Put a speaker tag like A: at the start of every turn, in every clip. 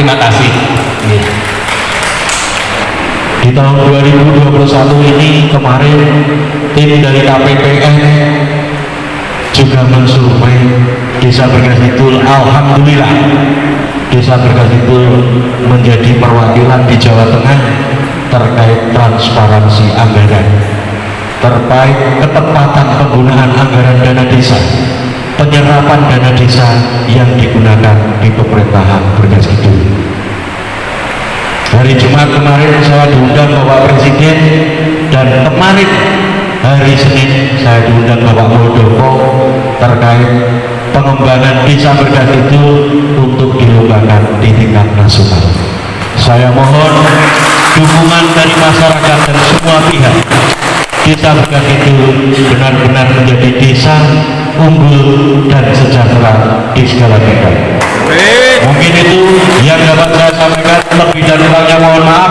A: terima kasih. Di tahun 2021 ini kemarin tim dari KPPN juga mensurvei Desa Bergasidul. Alhamdulillah Desa Bergasidul menjadi perwakilan di Jawa Tengah terkait transparansi anggaran, terkait ketepatan penggunaan anggaran dana desa, penyerapan dana desa yang digunakan di pemerintahan Bergasidul. Hari Jumat kemarin saya diundang Bapak Presiden, dan kemarin hari Senin saya diundang Bapak Muldoko terkait pengembangan Desa Bergasidul untuk dilombakan di tingkat nasional. Saya mohon dukungan dari masyarakat dan semua pihak. Desa Bergasidul benar-benar menjadi desa unggul dan sejahtera di segala bidang. Mungkin itu yang dapat saya sampaikan, lebih dan kurangnya mohon maaf.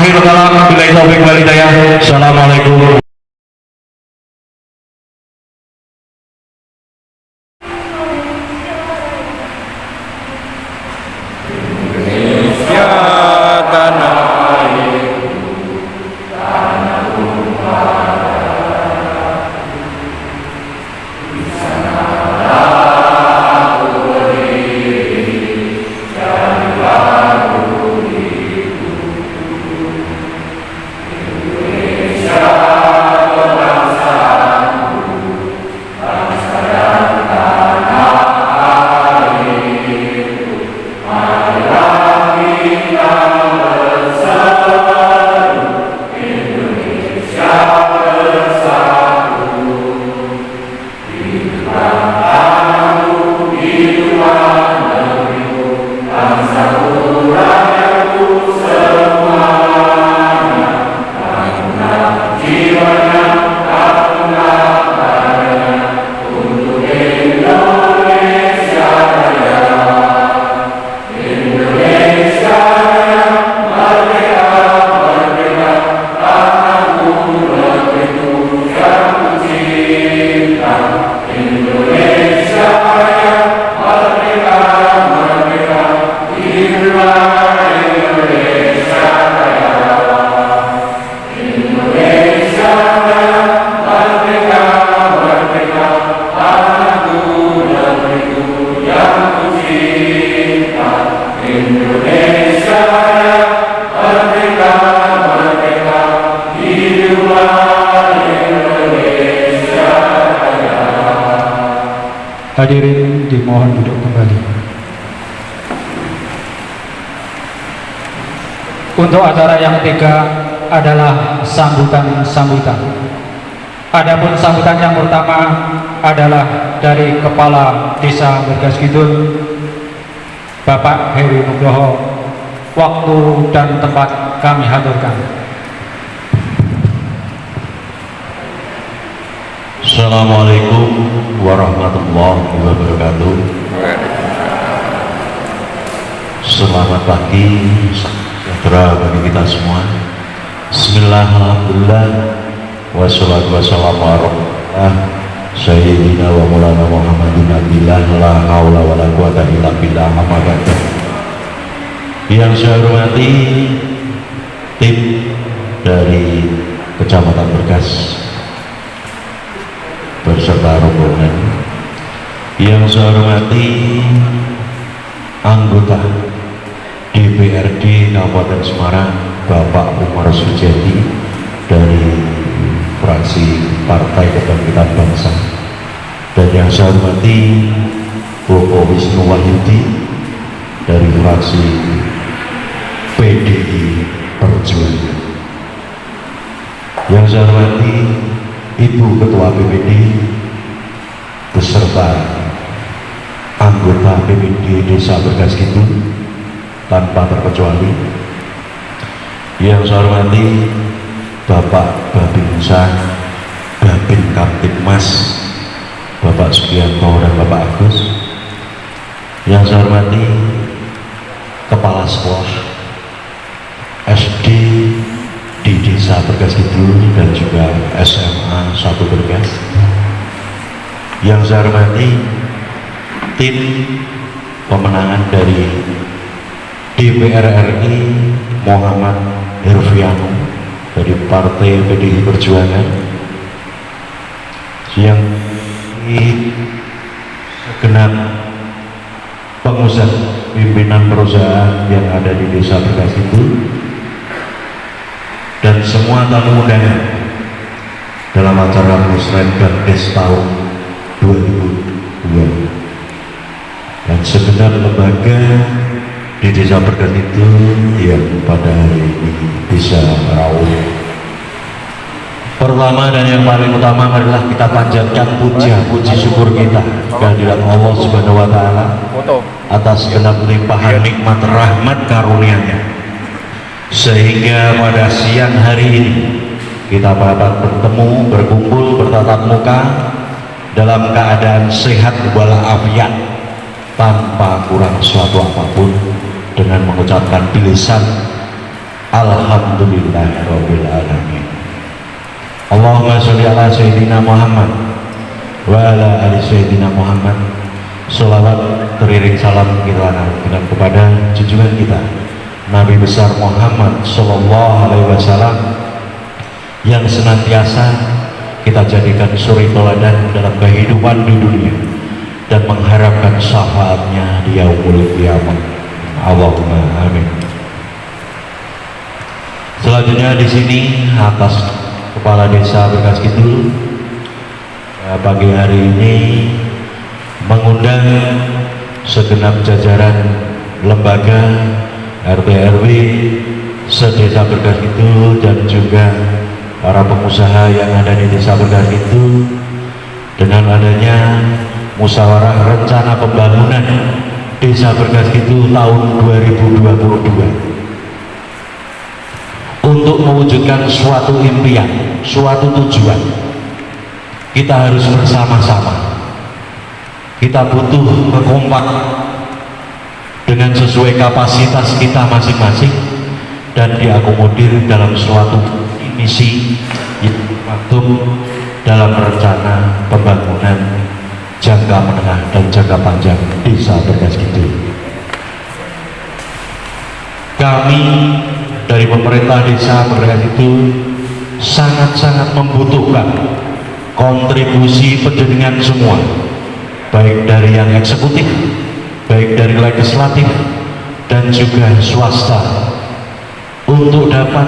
A: Akhir kalam, billahi taufiq wal hidayah. Assalamualaikum.
B: Hadirin dimohon duduk kembali. Untuk acara yang ketiga adalah sambutan-sambutan. Adapun sambutan yang pertama adalah dari Kepala Desa Bergasidul, Bapak Heri Nugroho. Waktu dan tempat kami haturkan.
A: Assalamualaikum warahmatullahi wabarakatuh. Selamat pagi, sejahtera bagi kita semua. Bismillahirrahmanirrahim. Wassalatu wassalamu ala Sayyidina wa Maulana Muhammadin nabilah la haula wa la quwata illa billah. Amma ba'du. Yang saya hormati tim dari Kecamatan Bergas beserta rombongan, yang saya hormati anggota DPRD Kabupaten Semarang Bapak Umar Sujadi dari fraksi Partai Kebangkitan Bangsa, dan yang saya hormati Bapak Wisnu Wahyudi dari fraksi PDI Perjuangan, yang saya hormati Ibu Ketua PPD beserta anggota PPD Desa Bergasidul tanpa terkecuali, yang saya hormati Bapak Babinsa, Babin Kamtibmas, Bapak Sugianto dan Bapak Agus, yang saya hormati Kepala Sekolah SD di Desa Bergasidul dan juga SMA 1 Bergas, yang saya hormati tim pemenangan dari DPR RI Muhammad Herfiano dari Partai PDI Perjuangan yang segenap pengusaha pimpinan perusahaan yang ada di Desa Berkas itu dan semua tamu undangan dalam acara Musrenbang Des tahun 2002 dan segenap lembaga di Desa Berkas itu yang pada hari ini bisa merawat. Pertama dan yang paling utama adalah kita panjatkan puji syukur kita kehadirat Allah Subhanahu wa taala atas segenap limpahan nikmat rahmat karunia-Nya, sehingga pada siang hari ini kita dapat bertemu, berkumpul, bertatap muka dalam keadaan sehat walafiat tanpa kurang suatu apapun, dengan mengucapkan bilisan Alhamdulillahirabbil alamin. Allahumma sholli ala sayyidina Muhammad wa ala ali sayyidina Muhammad. Sholawat teriring salam kita naikkan kepada junjungan kita Nabi besar Muhammad sallallahu alaihi wasallam yang senantiasa kita jadikan suri teladan dalam kehidupan di dunia dan mengharapkan syafaatnya di yaumul qiyamah. Allahumma amin. Selanjutnya di sini atas Kepala Desa Berkas Kidul pagi hari ini mengundang segenap jajaran lembaga RT RW se-Desa Berkas Kidul dan juga para pengusaha yang ada di Desa Berkas Kidul dengan adanya musyawarah rencana pembangunan Desa Berkas Kidul tahun 2022 untuk mewujudkan suatu impian, suatu tujuan. Kita harus bersama-sama, kita butuh berkompak dengan sesuai kapasitas kita masing-masing dan diakomodir dalam suatu misi yang termaktub dalam rencana pembangunan jangka menengah dan jangka panjang Desa Berkas Kidul. Kami dari pemerintah Desa Berkas itu sangat-sangat membutuhkan kontribusi penjaringan semua, baik dari yang eksekutif, baik dari legislatif dan juga swasta, untuk dapat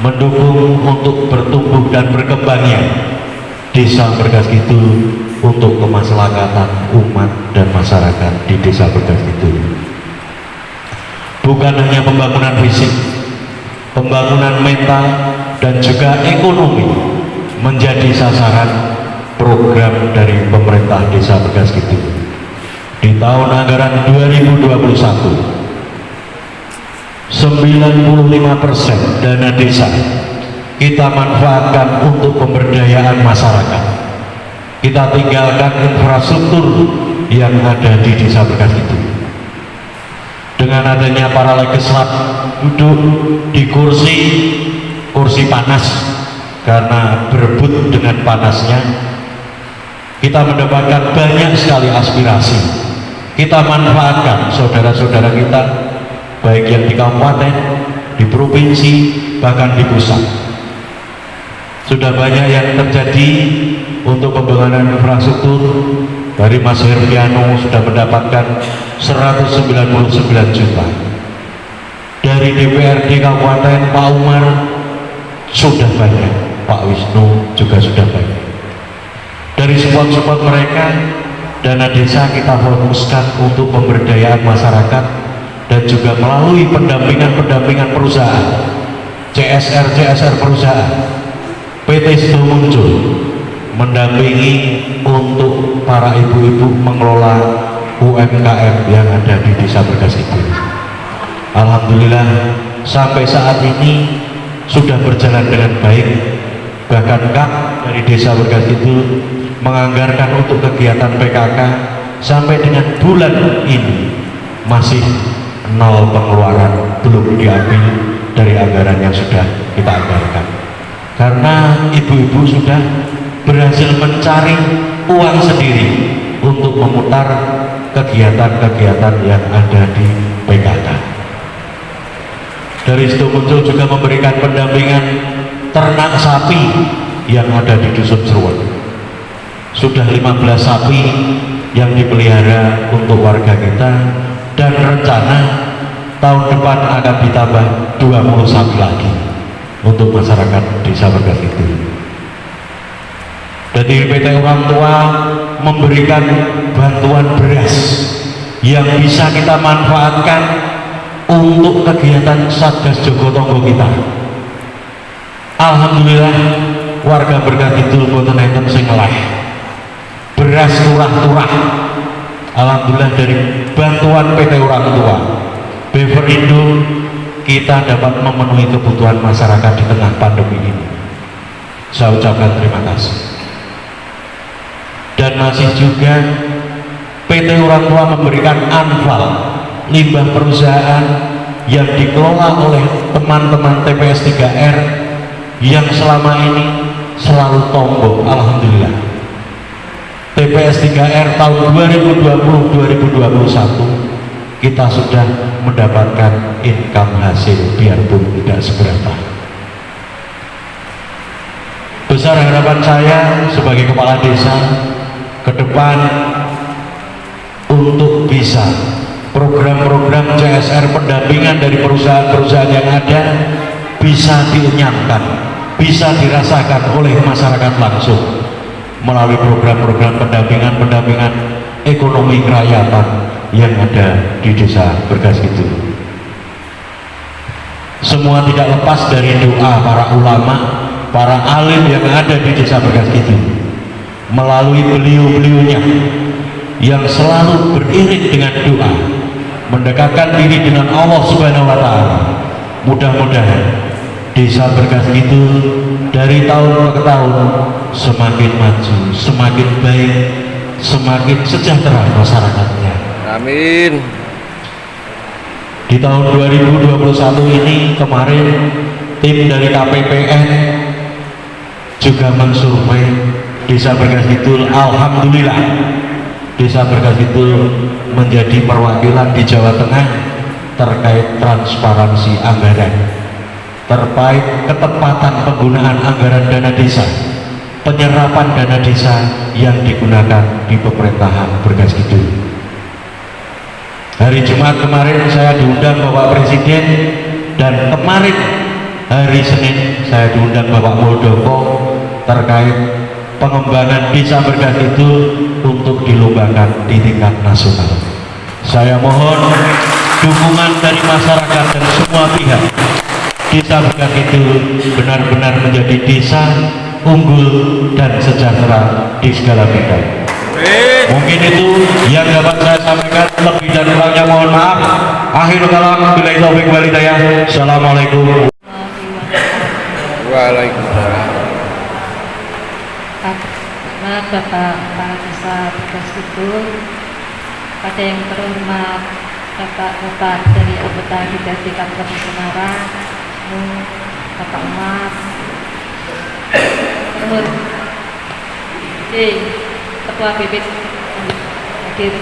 A: mendukung untuk bertumbuh dan berkembangnya Desa Berkas Kidul untuk kemaslahatan umat dan masyarakat di Desa Berkas Kidul. Bukan hanya pembangunan fisik, pembangunan mental dan juga ekonomi menjadi sasaran program dari pemerintah Desa Berkas Kidul. Di tahun anggaran 2021, 95% dana desa kita manfaatkan untuk pemberdayaan masyarakat. Kita tinggalkan infrastruktur yang ada di Desa Berkas Kidul. Dengan adanya para legislatif duduk di kursi panas karena berebut dengan panasnya, kita mendapatkan banyak sekali aspirasi. Kita manfaatkan saudara-saudara kita baik yang di kabupaten, di provinsi, bahkan di pusat. Sudah banyak yang terjadi untuk pembangunan infrastruktur. Dari Mas Herfiano sudah mendapatkan 199 juta. Dari DPRD Kabupaten Pak Umar sudah banyak, Pak Wisnu juga sudah banyak. Dari support mereka, dana desa kita fokuskan untuk pemberdayaan masyarakat dan juga melalui pendampingan perusahaan, CSR perusahaan, PT Sido muncul mendampingi untuk para ibu-ibu mengelola UMKM yang ada di Desa Berkas Kidul. Alhamdulillah sampai saat ini sudah berjalan dengan baik. Bahkan Kak dari Desa Berkas Kidul menganggarkan untuk kegiatan PKK sampai dengan bulan ini masih nol pengeluaran, belum diambil dari anggaran yang sudah kita anggarkan, karena ibu-ibu sudah berhasil mencari uang sendiri untuk memutar kegiatan-kegiatan yang ada di PKK. Dari situ muncul juga memberikan pendampingan ternak sapi yang ada di Dusun Seruan. Sudah 15 sapi yang dipelihara untuk warga kita, dan rencana tahun depan akan ditambah 20 sapi lagi untuk masyarakat Desa Bergaskidul. Jadi PT Orang Tua memberikan bantuan beras yang bisa kita manfaatkan untuk kegiatan Satgas Jogo Tonggo kita. Alhamdulillah warga Bergaskidul boten enten sing eleh. Beras turah-turah. Alhamdulillah dari bantuan PT Orang Tua Beverindo kita dapat memenuhi kebutuhan masyarakat di tengah pandemi ini. Saya ucapkan terima kasih. Dan masih juga PT Orang Tua memberikan anfal limbah perusahaan yang dikelola oleh teman-teman TPS 3R yang selama ini selalu tombo. Alhamdulillah TPS 3R tahun 2020-2021 kita sudah mendapatkan income hasil biarpun tidak seberapa. Besar harapan saya sebagai kepala desa ke depan untuk bisa program-program CSR pendampingan dari perusahaan-perusahaan yang ada bisa dienyamkan, bisa dirasakan oleh masyarakat langsung melalui program-program pendampingan ekonomi kerakyatan yang ada di Desa Bergaskidul. Semua tidak lepas dari doa para ulama, para alim yang ada di Desa Bergaskidul melalui beliau-beliaunya yang selalu beriring dengan doa, mendekatkan diri dengan Allah Subhanahu wa Ta'ala. Mudah-mudahan Desa Bergaskidul dari tahun ke tahun semakin maju, semakin baik, semakin sejahtera masyarakatnya.
C: Amin.
A: Di tahun 2021 ini kemarin tim dari KPPN juga mensurvei Desa Bergaskidul. Alhamdulillah Desa Bergaskidul menjadi perwakilan di Jawa Tengah terkait transparansi anggaran, terkait ketepatan penggunaan anggaran dana desa, penyerapan dana desa yang digunakan di pemerintahan Bergaskidul. Hari Jumat kemarin saya diundang Bapak Presiden, dan kemarin hari Senin saya diundang Bapak Muldoko terkait pengembangan Desa Bergaskidul untuk dilombakan di tingkat nasional. Saya mohon dukungan dari masyarakat dan semua pihak. Desa Bergaskidul benar-benar menjadi desa unggul dan sejahtera di segala bidang. Mungkin itu yang dapat saya sampaikan, lebih dan kurangnya mohon maaf. Akhirul kalam, billahi taufiq wal hidayah. Assalamualaikum.
C: Waalaikumsalam.
D: Bapak Kepala Desa Bergaskidul, pada yang terhormat Bapak dari anggota DPRD Kabupaten Semarang, Bapak Umar, Ketua BPD hadir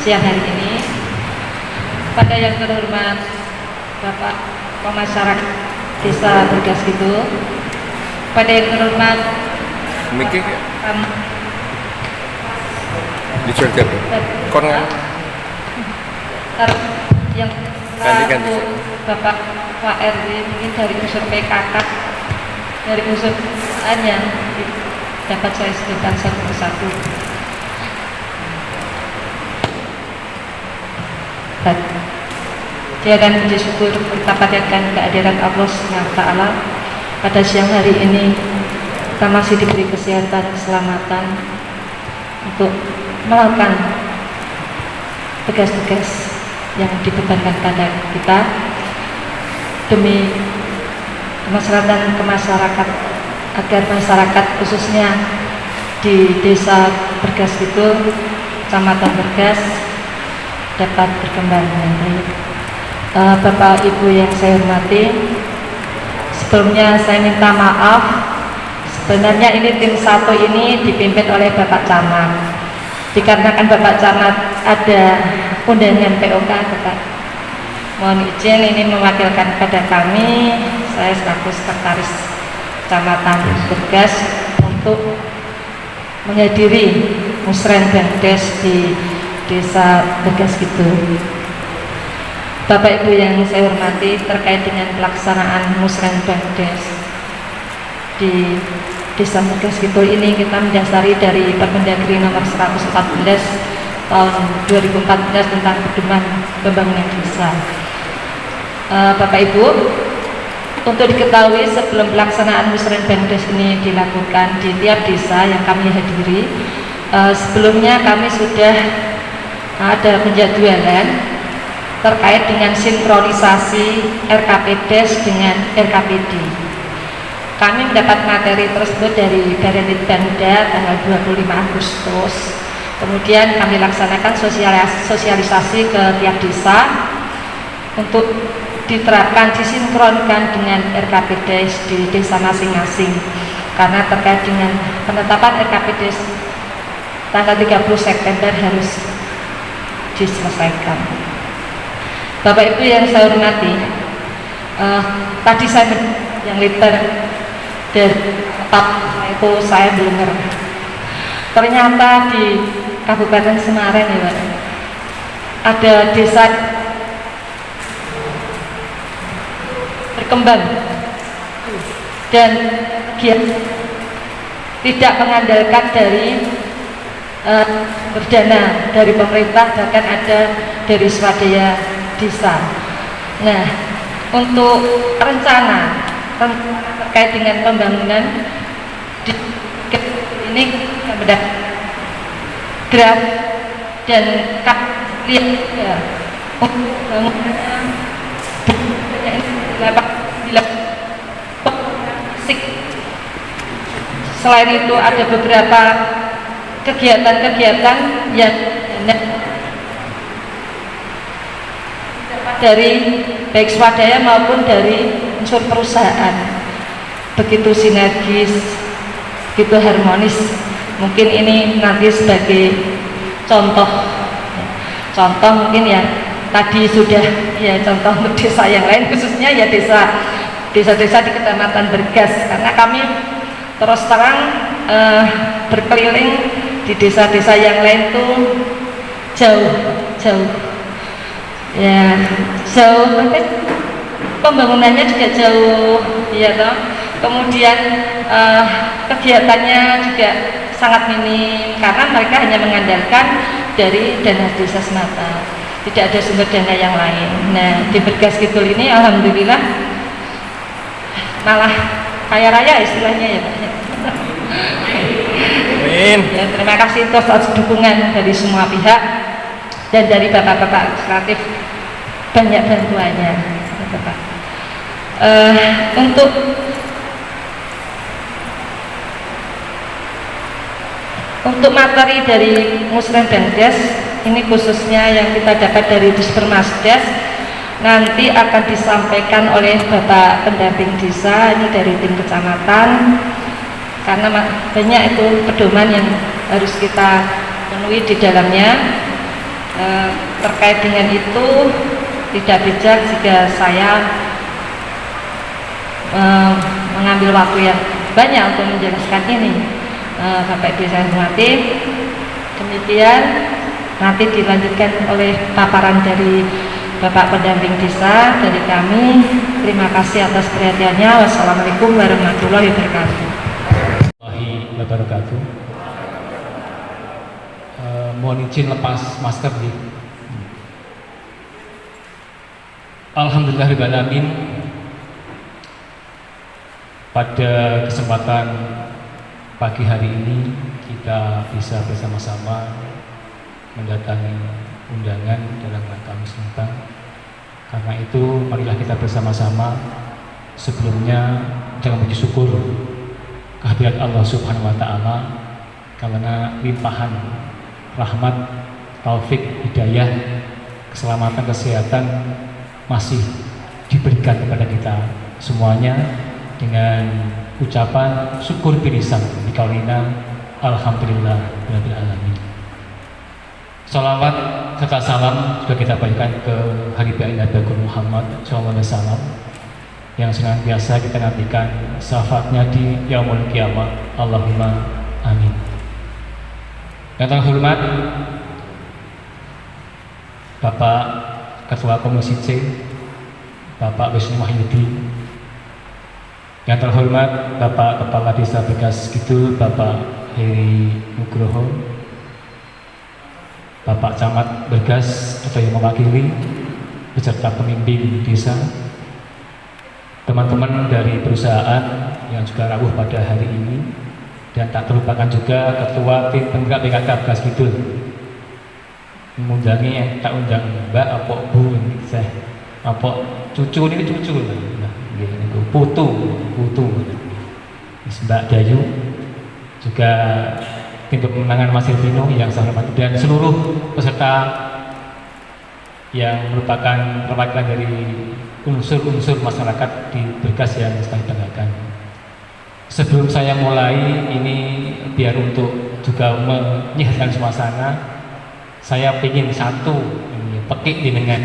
D: siang hari ini, pada yang terhormat Bapak Pemasyarakat Desa Bergaskidul, pada yang terhormat
C: Mikir diceritakan korang
D: yang
C: ganti-ganti.
D: Bapak Pak RW mungkin dari unsur PKK, dari unsur hanya dapat saya sebutkan satu persatu. Dia dan puji syukur kita panjatkan kehadiran Allah SWT pada siang hari ini. Kita masih diberi kesehatan, keselamatan untuk melakukan tugas-tugas yang dibebankan pada kita demi kemaslahatan masyarakat, agar masyarakat khususnya di Desa Bergaskidul, Kecamatan Bergas dapat berkembang dengan baik. Bapak Ibu yang saya hormati, sebelumnya saya minta maaf. Sebenarnya ini tim satu ini dipimpin oleh Bapak Camat. Dikarenakan Bapak Camat ada undangan POK, Bapak. Mohon izin ini mewakilkan pada kami, saya selaku sekretaris Kecamatan Bergas untuk menghadiri musren Bangdes di Desa Bergas Kidul. Bapak Ibu yang saya hormati, terkait dengan pelaksanaan musren Bangdes di Desa Bergas Kidul ini, kita mendasari dari Permendagri nomor 114 tahun 2014 tentang pedoman pembangunan desa. Bapak Ibu, untuk diketahui sebelum pelaksanaan musren Bangdes ini dilakukan di tiap desa yang kami hadiri, sebelumnya kami sudah ada penjadwalan terkait dengan sinkronisasi RKPDes dengan RKPD. Kami mendapat materi tersebut dari Barenlit Bangda tanggal 25 Agustus. Kemudian kami laksanakan sosialisasi ke tiap desa untuk diterapkan, disinkronkan dengan RKPDes di desa masing-masing, karena terkait dengan penetapan RKPDes tanggal 30 September harus diselesaikan. Bapak Ibu yang saya hormati, tadi saya yang liter dari itu saya belum ngerti. Ternyata di Kabupaten Semarang ya Pak, ada desa berkembang dan tidak mengandalkan dari berdana dari pemerintah, bahkan ada dari swadaya desa. Nah, untuk rencana terkait dengan pembangunan ini mendapat draft dan ya, untuk bangunan selain itu ada beberapa kegiatan-kegiatan yang dari baik swadaya maupun dari unsur perusahaan, begitu sinergis, begitu harmonis. Mungkin ini nanti sebagai contoh mungkin ya, tadi sudah ya contoh untuk desa yang lain, khususnya ya desa-desa di Kecamatan Bergas, karena kami terus terang berkeliling di desa-desa yang lain tuh jauh ya, tapi pembangunannya juga jauh ya toh. Kemudian kegiatannya juga sangat minim karena mereka hanya mengandalkan dari dana desa semata, tidak ada sumber dana yang lain. Nah, di Bergas Kidul ini alhamdulillah malah kaya raya istilahnya ya Pak.
C: Amin.
D: Ya, terima kasih atas dukungan dari semua pihak dan dari bapak-bapak legislatif, banyak bantuannya Bapak. Untuk materi dari musren Bangdes ini khususnya yang kita dapat dari Dispermasdes nanti akan disampaikan oleh Bapak pendamping desa ini dari tim kecamatan, karena banyak itu pedoman yang harus kita penuhi di dalamnya. Terkait dengan itu tidak bijak jika saya mengambil waktu yang banyak untuk menjelaskan ini. Bapak Ibu saya hormati, demikian nanti dilanjutkan oleh paparan dari Bapak pendamping desa dari kami. Terima kasih atas perhatiannya. Wassalamualaikum warahmatullahi wabarakatuh.
B: Mohon izin lepas masker nih. Alhamdulillahirabbil alamin. Pada kesempatan pagi hari ini kita bisa bersama-sama mendatangi undangan dalam rangka musliman. Karena itu marilah kita bersama-sama sebelumnya jangan puji syukur kehadirat Allah Subhanahu wa taala karena limpahan rahmat, taufik, hidayah, keselamatan, kesehatan masih diberikan kepada kita semuanya dengan ucapan syukur bilisan bikaulina alhamdulillah rabbil alamin. Shalawat serta salam juga kita bagikan ke hari baik Nabi Muhammad SAW yang senantiasa kita nantikan syafaatnya di yaumul kiamat. Allahumma amin. Yang terhormat Bapak Ketua Komisi C, Bapak Wisnu Wahyudi. Yang terhormat Bapak Kepala Desa Begas Kidul, Bapak Heri Nugroho, Bapak Camat Bergas atau yang mewakili beserta pemimpin desa, teman-teman dari perusahaan yang juga rawuh pada hari ini, dan tak terlupakan juga Ketua Tim Penggerak PKK Begas Kidul. Mengundangi yang tak undang Mbak, apa Bu, saya, apa cucu ini cucu, nah, ini putu, Mbak Dayu, juga tim pemenangan Mas Silvino yang saya hormati, dan seluruh peserta yang merupakan perwakilan dari unsur-unsur masyarakat di Bergas yang saya banggakan. Sebelum saya mulai ini, biar untuk juga menyehatkan suasana, saya ingin satu ini pekik dengan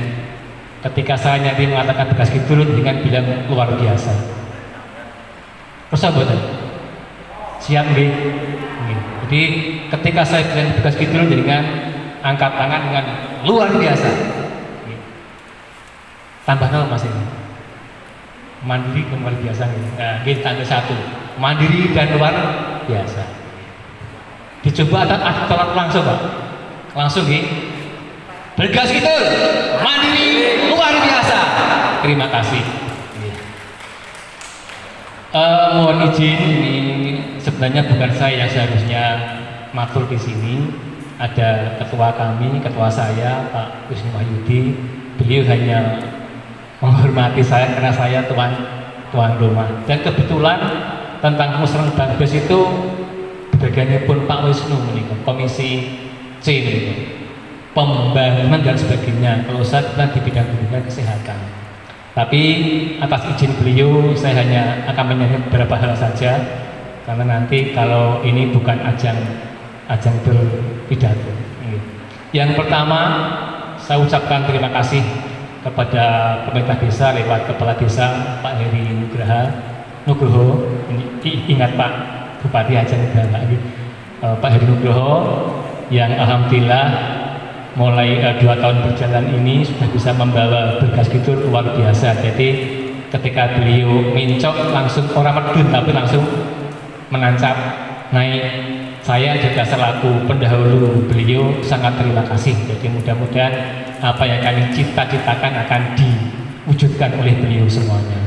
B: ketika saya nanti mengatakan Bergas Kidul dengan bilang luar biasa. Persahabatan, siap nggih? Jadi ketika saya bilang Bergas Kidul dengan angkat tangan dengan luar biasa. Tambah nol Mas ini. Mandiri dan luar biasa. Nah, kita tambah satu. Mandiri dan luar biasa. Dicoba atau tolak langsung Pak. Langsung nggih. Bergas Kidul, mandiri luar biasa. Terima kasih. Mohon izin, ini sebenarnya bukan saya yang seharusnya matur di sini. Ada ketua kami, ketua saya, Pak Wisnu Wahyudi. Beliau hanya menghormati saya karena saya tuan rumah. Dan kebetulan tentang musreng Bagdes itu bagiannya pun Pak Wisnu menikah, Komisi C menikah, pembangunan dan sebagainya. Kalau saya di bidang hubungan kesehatan. Tapi atas izin beliau saya hanya akan menyampaikan beberapa hal saja, karena nanti kalau ini bukan ajang berpidato. Yang pertama, saya ucapkan terima kasih kepada pemerintah desa lewat kepala desa Pak Heri Nugroho. Ingat Pak Bupati Hajar Negara, Pak Heri Nugroho yang alhamdulillah mulai 2 tahun berjalan ini sudah bisa membawa Bergas Kidul luar biasa. Jadi ketika beliau mencok langsung orang medun, tapi langsung menancap naik. Saya juga selaku pendahulu beliau sangat terima kasih. Jadi mudah-mudahan apa yang kami cita-citakan akan diwujudkan oleh beliau semuanya.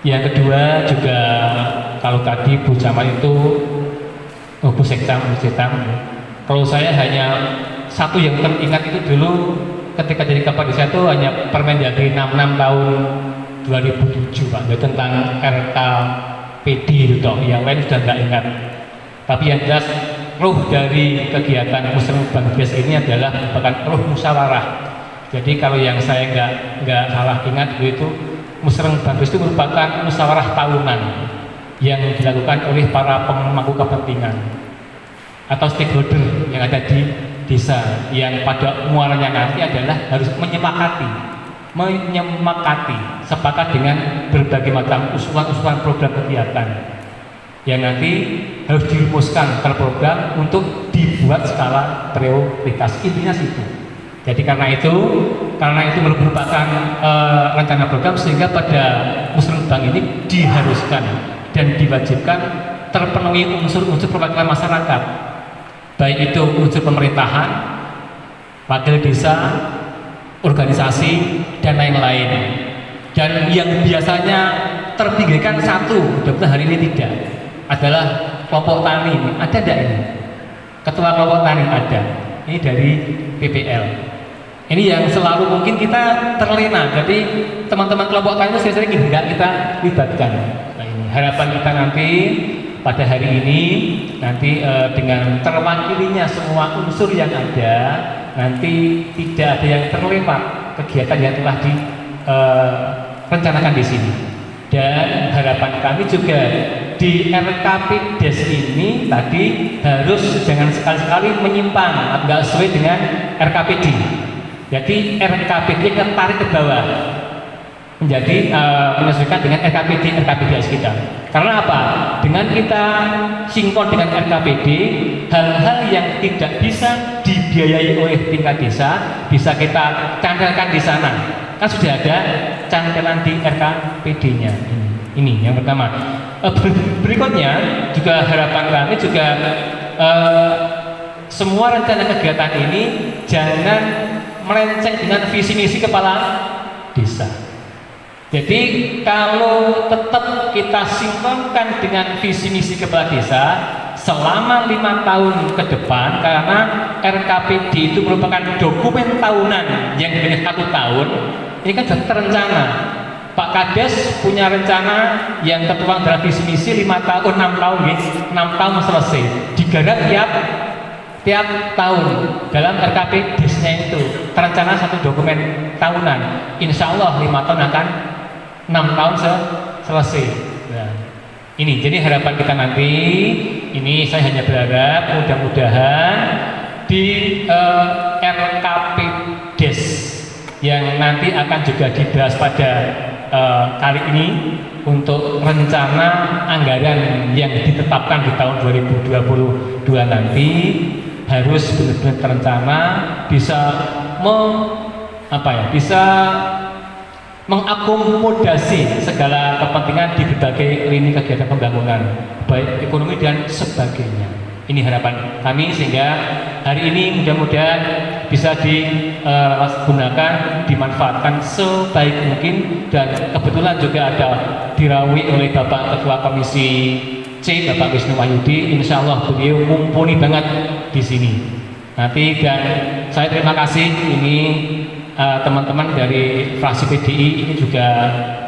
B: Yang kedua juga, kalau tadi Bu Camat itu Bu Sekcam, kalau saya hanya satu yang teringat itu dulu ketika jadi kepala desa itu hanya Permendagri 66 tahun 2007 Pak, itu tentang RKPD itu toh, yang lain sudah nggak ingat. Tapi yang jelas ruh dari kegiatan Musreng Bagdes ini adalah merupakan ruh musyawarah. Jadi kalau yang saya nggak salah ingat itu Musreng Bagdes itu merupakan musyawarah tahunan yang dilakukan oleh para pemangku kepentingan atau stakeholder yang ada di desa, yang pada muaranya nanti adalah harus menyepakati sepakat dengan berbagai macam usulan-usulan program kegiatan yang nanti harus dirumuskan terprogram untuk dibuat skala prioritas. Intinya situ. Jadi karena itu merupakan rencana program, sehingga pada Musreng Bang ini diharuskan dan diwajibkan terpenuhi unsur-unsur perwakilan masyarakat, baik itu unsur pemerintahan, wakil desa, organisasi, dan lain-lain. Dan yang biasanya terpinggirkan satu, mudah-mudahan hari ini tidak, adalah kelompok tani. Ada tidak ini? Ketua kelompok tani ada. Ini dari PPL. Ini yang selalu mungkin kita terlena. Jadi teman-teman kelompok tani itu sering tidak kita libatkan. Nah, ini harapan kita nanti pada hari ini nanti dengan terwakilinya semua unsur yang ada, nanti tidak ada yang terlewat kegiatan yang telah direncanakan di sini. Dan harapan kami juga di RKP Des ini tadi harus jangan sekali-sekali menyimpang, nggak sesuai dengan RKPD. Jadi RKPD kita tarik ke bawah menjadi menyesuaikan dengan RKPDS kita. Karena apa? Dengan kita sinkron dengan RKPD, hal-hal yang tidak bisa dibiayai oleh tingkat desa bisa kita cantelkan di sana. Kan sudah ada cantelan di RKPD-nya. Ini yang pertama. Berikutnya juga harapan kami juga semua rencana kegiatan ini jangan melenceng dengan visi misi kepala desa. Jadi kalau tetap kita sinkronkan dengan visi misi kepala desa selama 5 tahun ke depan, karena RKPD itu merupakan dokumen tahunan yang dengan 1 tahun, ini kan sudah terencana. Pak Kades punya rencana yang tertuang dalam visi misi 5 tahun, 6 tahun, 6 tahun selesai. Digarap tiap tahun dalam RKP Desnya itu terencana 1 dokumen tahunan. Insya Allah 5 tahun akan 6 tahun selesai. Nah, ini jadi harapan kita nanti. Ini saya hanya berharap mudah-mudahan di RKP Des yang nanti akan juga dibahas pada kali ini untuk rencana anggaran yang ditetapkan di tahun 2022 nanti harus benar-benar terencana, bisa bisa mengakomodasi segala kepentingan di berbagai lini kegiatan pembangunan, baik ekonomi dan sebagainya. Ini harapan kami sehingga hari ini mudah-mudahan bisa digunakan, dimanfaatkan sebaik mungkin, dan kebetulan juga ada dirawi oleh Bapak Ketua Komisi C, Bapak Wisnu Wahyudi. Insya Allah beliau mumpuni banget di sini. Nanti dan saya terima kasih ini teman-teman dari fraksi PDI ini juga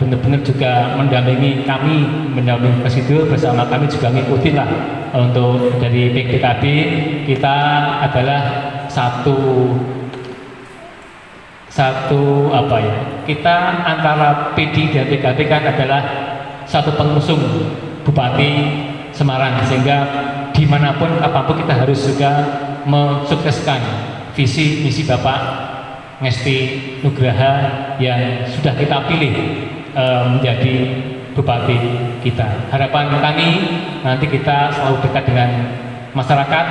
B: benar-benar juga mendampingi kami, mendampingi Presidio bersama kami juga ngikutin lah. Untuk dari PKB kita adalah kita antara PD dan PKB kan adalah satu pengusung Bupati Semarang, sehingga dimanapun apapun kita harus juga mensukseskan visi misi Bapak Ngesti Nugraha yang sudah kita pilih menjadi Bupati kita. Harapan kami nanti kita selalu dekat dengan masyarakat,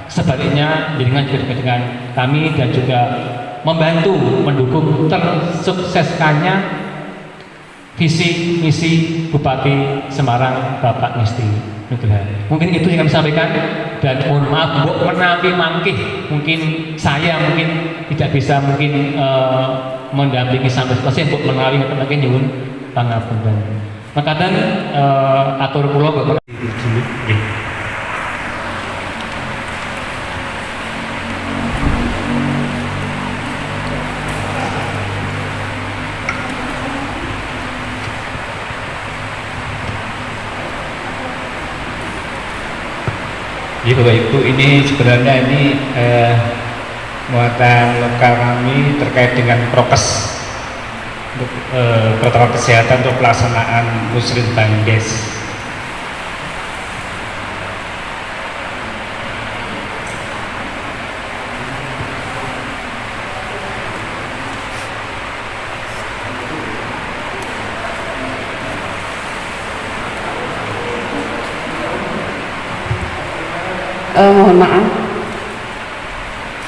B: sebaliknya jaringan juga dekat dengan kami dan juga membantu mendukung tersukseskannya visi misi Bupati Semarang Bapak Ngesti Nugraha. Mungkin itu yang kami sampaikan, dan mohon maaf mbok menawi mangkih mungkin saya tidak bisa mendampingi sampai selesai, mbok menawi mungkin nyuwun pangapunten. Makaten atur kula Bapak dulu nggih.
E: Jadi Bapak Ibu, ini sebenarnya muatan lokal kami terkait dengan prokes untuk protokol kesehatan untuk pelaksanaan Musrenbang Des.
D: Mohon maaf,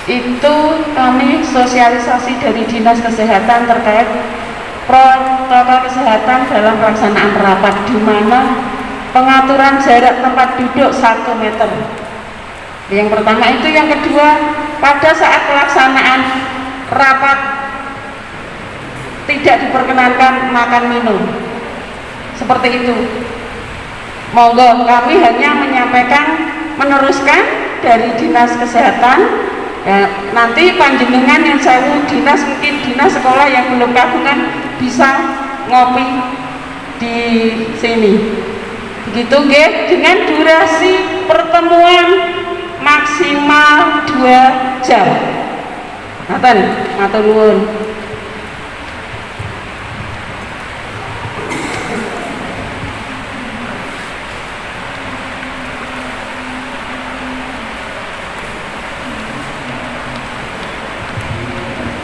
D: itu kami sosialisasi dari Dinas Kesehatan terkait protokol kesehatan dalam pelaksanaan rapat, di mana pengaturan jarak tempat duduk 1 meter. Yang pertama itu. Yang kedua, pada saat pelaksanaan rapat tidak diperkenankan makan minum, seperti itu. Monggo, kami hanya menyampaikan, meneruskan dari Dinas Kesehatan. Ya, nanti panjenengan yang sewu dinas, mungkin dinas sekolah yang belum kagungan bisa ngopi di sini. Begitu nggih, dengan durasi pertemuan maksimal 2 jam. Ngaten, matur nuwun.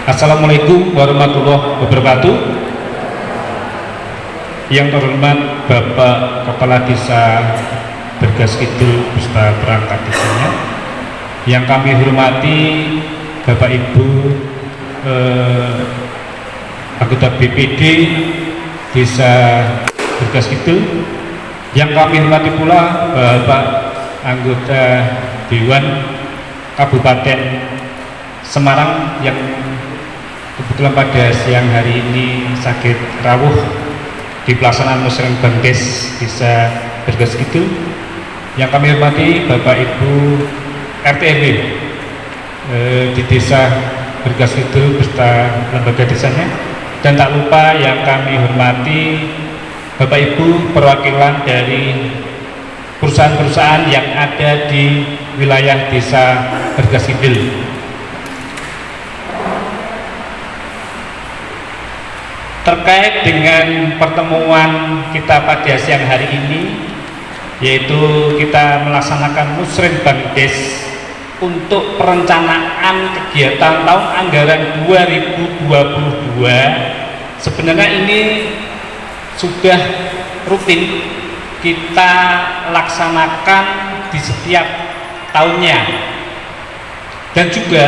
E: Assalamualaikum warahmatullahi wabarakatuh. Yang terhormat Bapak Kepala Desa Bergas Kidul beserta perangkat desanya, yang kami hormati Bapak Ibu anggota BPD Desa Bergas Kidul, yang kami hormati pula Bapak anggota Dewan Kabupaten Semarang yang kebetulan pada siang hari ini sakit rawuh di pelaksanaan musrenbang Des Desa Bergas Kidul. Yang kami hormati Bapak Ibu RT RW di Desa Bergas Kidul beserta lembaga desanya, dan tak lupa yang kami hormati Bapak Ibu perwakilan dari perusahaan-perusahaan yang ada di wilayah Desa Bergas Kidul. Terkait dengan pertemuan kita pada siang hari ini, yaitu kita melaksanakan musrenbang Des untuk perencanaan kegiatan tahun anggaran 2022. Sebenarnya ini sudah rutin kita laksanakan di setiap tahunnya, dan juga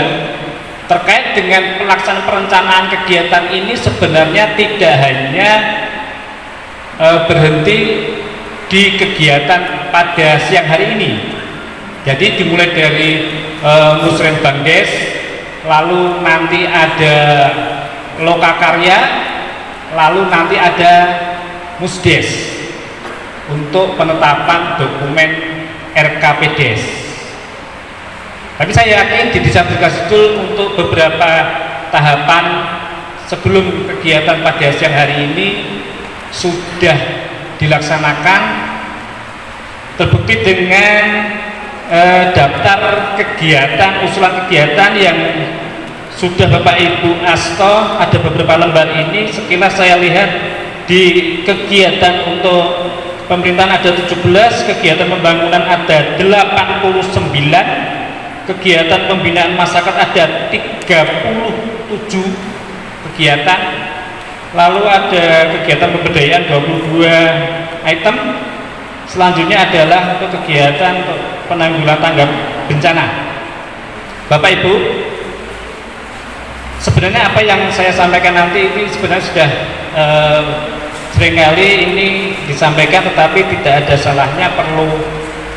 E: terkait dengan pelaksanaan perencanaan kegiatan ini sebenarnya tidak hanya berhenti di kegiatan pada siang hari ini. Jadi dimulai dari musrenbang Des, lalu nanti ada lokakarya, lalu nanti ada musdes untuk penetapan dokumen RKPDes. Tapi saya yakin di Desa Bergas Kidul untuk beberapa tahapan sebelum kegiatan pada siang hari ini sudah dilaksanakan, terbukti dengan daftar kegiatan, usulan kegiatan yang sudah Bapak Ibu asto, ada beberapa lembar ini. Sekilas saya lihat di kegiatan untuk pemerintahan ada 17, kegiatan pembangunan ada 89, kegiatan pembinaan masyarakat ada 37 kegiatan, lalu ada kegiatan pemberdayaan 22 item. Selanjutnya adalah untuk kegiatan untuk penanggulangan tanggap bencana. Bapak Ibu, sebenarnya apa yang saya sampaikan nanti ini sebenarnya sudah seringkali ini disampaikan, tetapi tidak ada salahnya perlu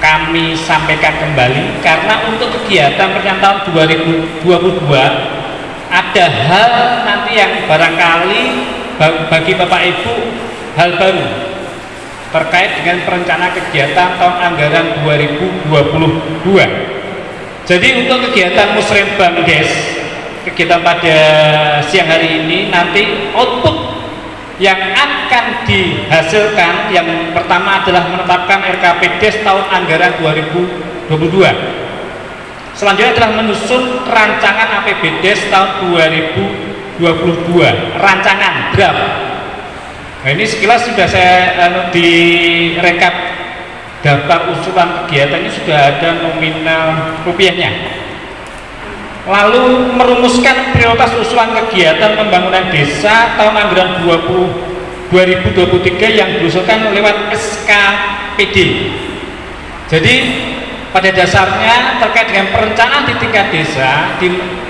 E: kami sampaikan kembali, karena untuk kegiatan perencanaan tahun 2022 ada hal nanti yang barangkali bagi Bapak Ibu hal baru terkait dengan perencanaan kegiatan tahun anggaran 2022. Jadi untuk kegiatan musrenbang Des, kegiatan pada siang hari ini, nanti output yang akan dihasilkan yang pertama adalah menetapkan RKPDes tahun anggaran 2022. Selanjutnya adalah menyusun rancangan APBDes tahun 2022, rancangan draft. Nah, ini sekilas sudah saya direkap daftar usulan kegiatan, ini sudah ada nominal rupiahnya. Lalu merumuskan prioritas usulan kegiatan pembangunan desa tahun anggaran 2023 yang diusulkan lewat SKPD. Jadi pada dasarnya terkait dengan perencanaan di tingkat desa,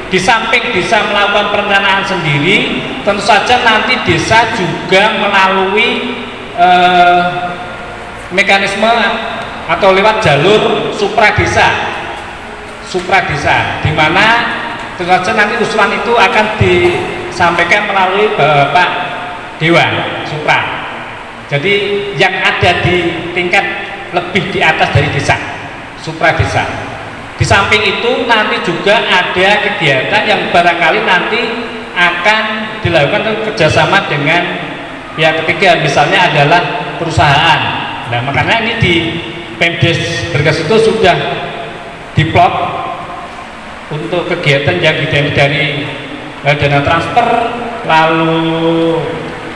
E: di samping desa melakukan perencanaan sendiri, tentu saja nanti desa juga melalui mekanisme atau lewat jalur supradesa, di mana tentu saja nanti usulan itu akan disampaikan melalui Bapak Dewan Supra. Jadi yang ada di tingkat lebih di atas dari desa, supra desa. Di samping itu nanti juga ada kegiatan yang barangkali nanti akan dilakukan kerjasama dengan pihak ketiga, misalnya adalah perusahaan. Nah, makanya ini di Pemdes Bergas itu sudah diplot untuk kegiatan yang dari dana transfer, lalu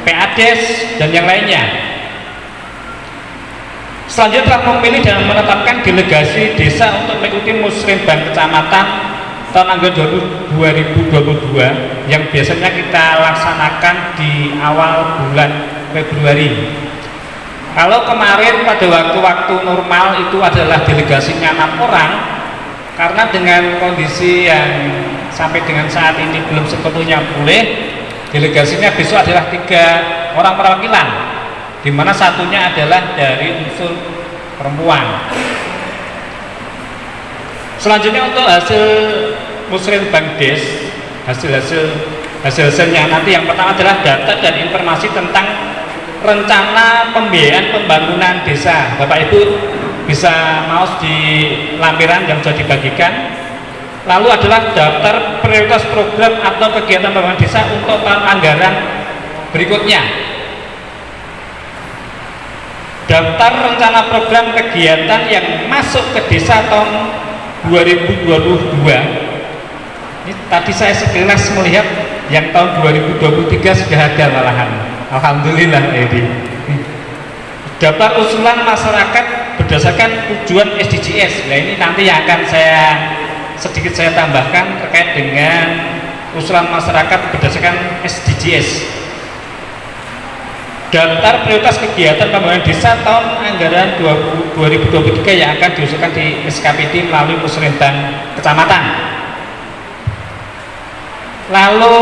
E: PADes dan yang lainnya. Selanjutnya telah memilih dan menetapkan delegasi desa untuk mengikuti musrenbang kecamatan tahun anggaran 2022 yang biasanya kita laksanakan di awal bulan Februari. Kalau kemarin pada waktu-waktu normal itu adalah delegasinya 6 orang, karena dengan kondisi yang sampai dengan saat ini belum sepenuhnya pulih, delegasinya besok adalah 3 orang perwakilan, di mana satunya adalah dari unsur perempuan. Selanjutnya untuk hasil Musrembang Bangdes, hasil-hasilnya nanti yang pertama adalah data dan informasi tentang rencana pembiayaan pembangunan desa. Bapak Ibu bisa mouse di lampiran yang sudah dibagikan. Lalu adalah daftar prioritas program atau kegiatan pembangunan desa untuk tahun anggaran berikutnya. Daftar rencana program kegiatan yang masuk ke desa tahun 2022. Ini tadi saya sekilas melihat yang tahun 2023 sudah ada malahan. Alhamdulillah ini. Daftar usulan masyarakat berdasarkan tujuan SDGs. Nah ini nanti yang akan sedikit saya tambahkan terkait dengan usulan masyarakat berdasarkan SDGs. Daftar prioritas kegiatan pembangunan desa tahun anggaran 2023 yang akan diusulkan di SKPD melalui musrenbang kecamatan. Lalu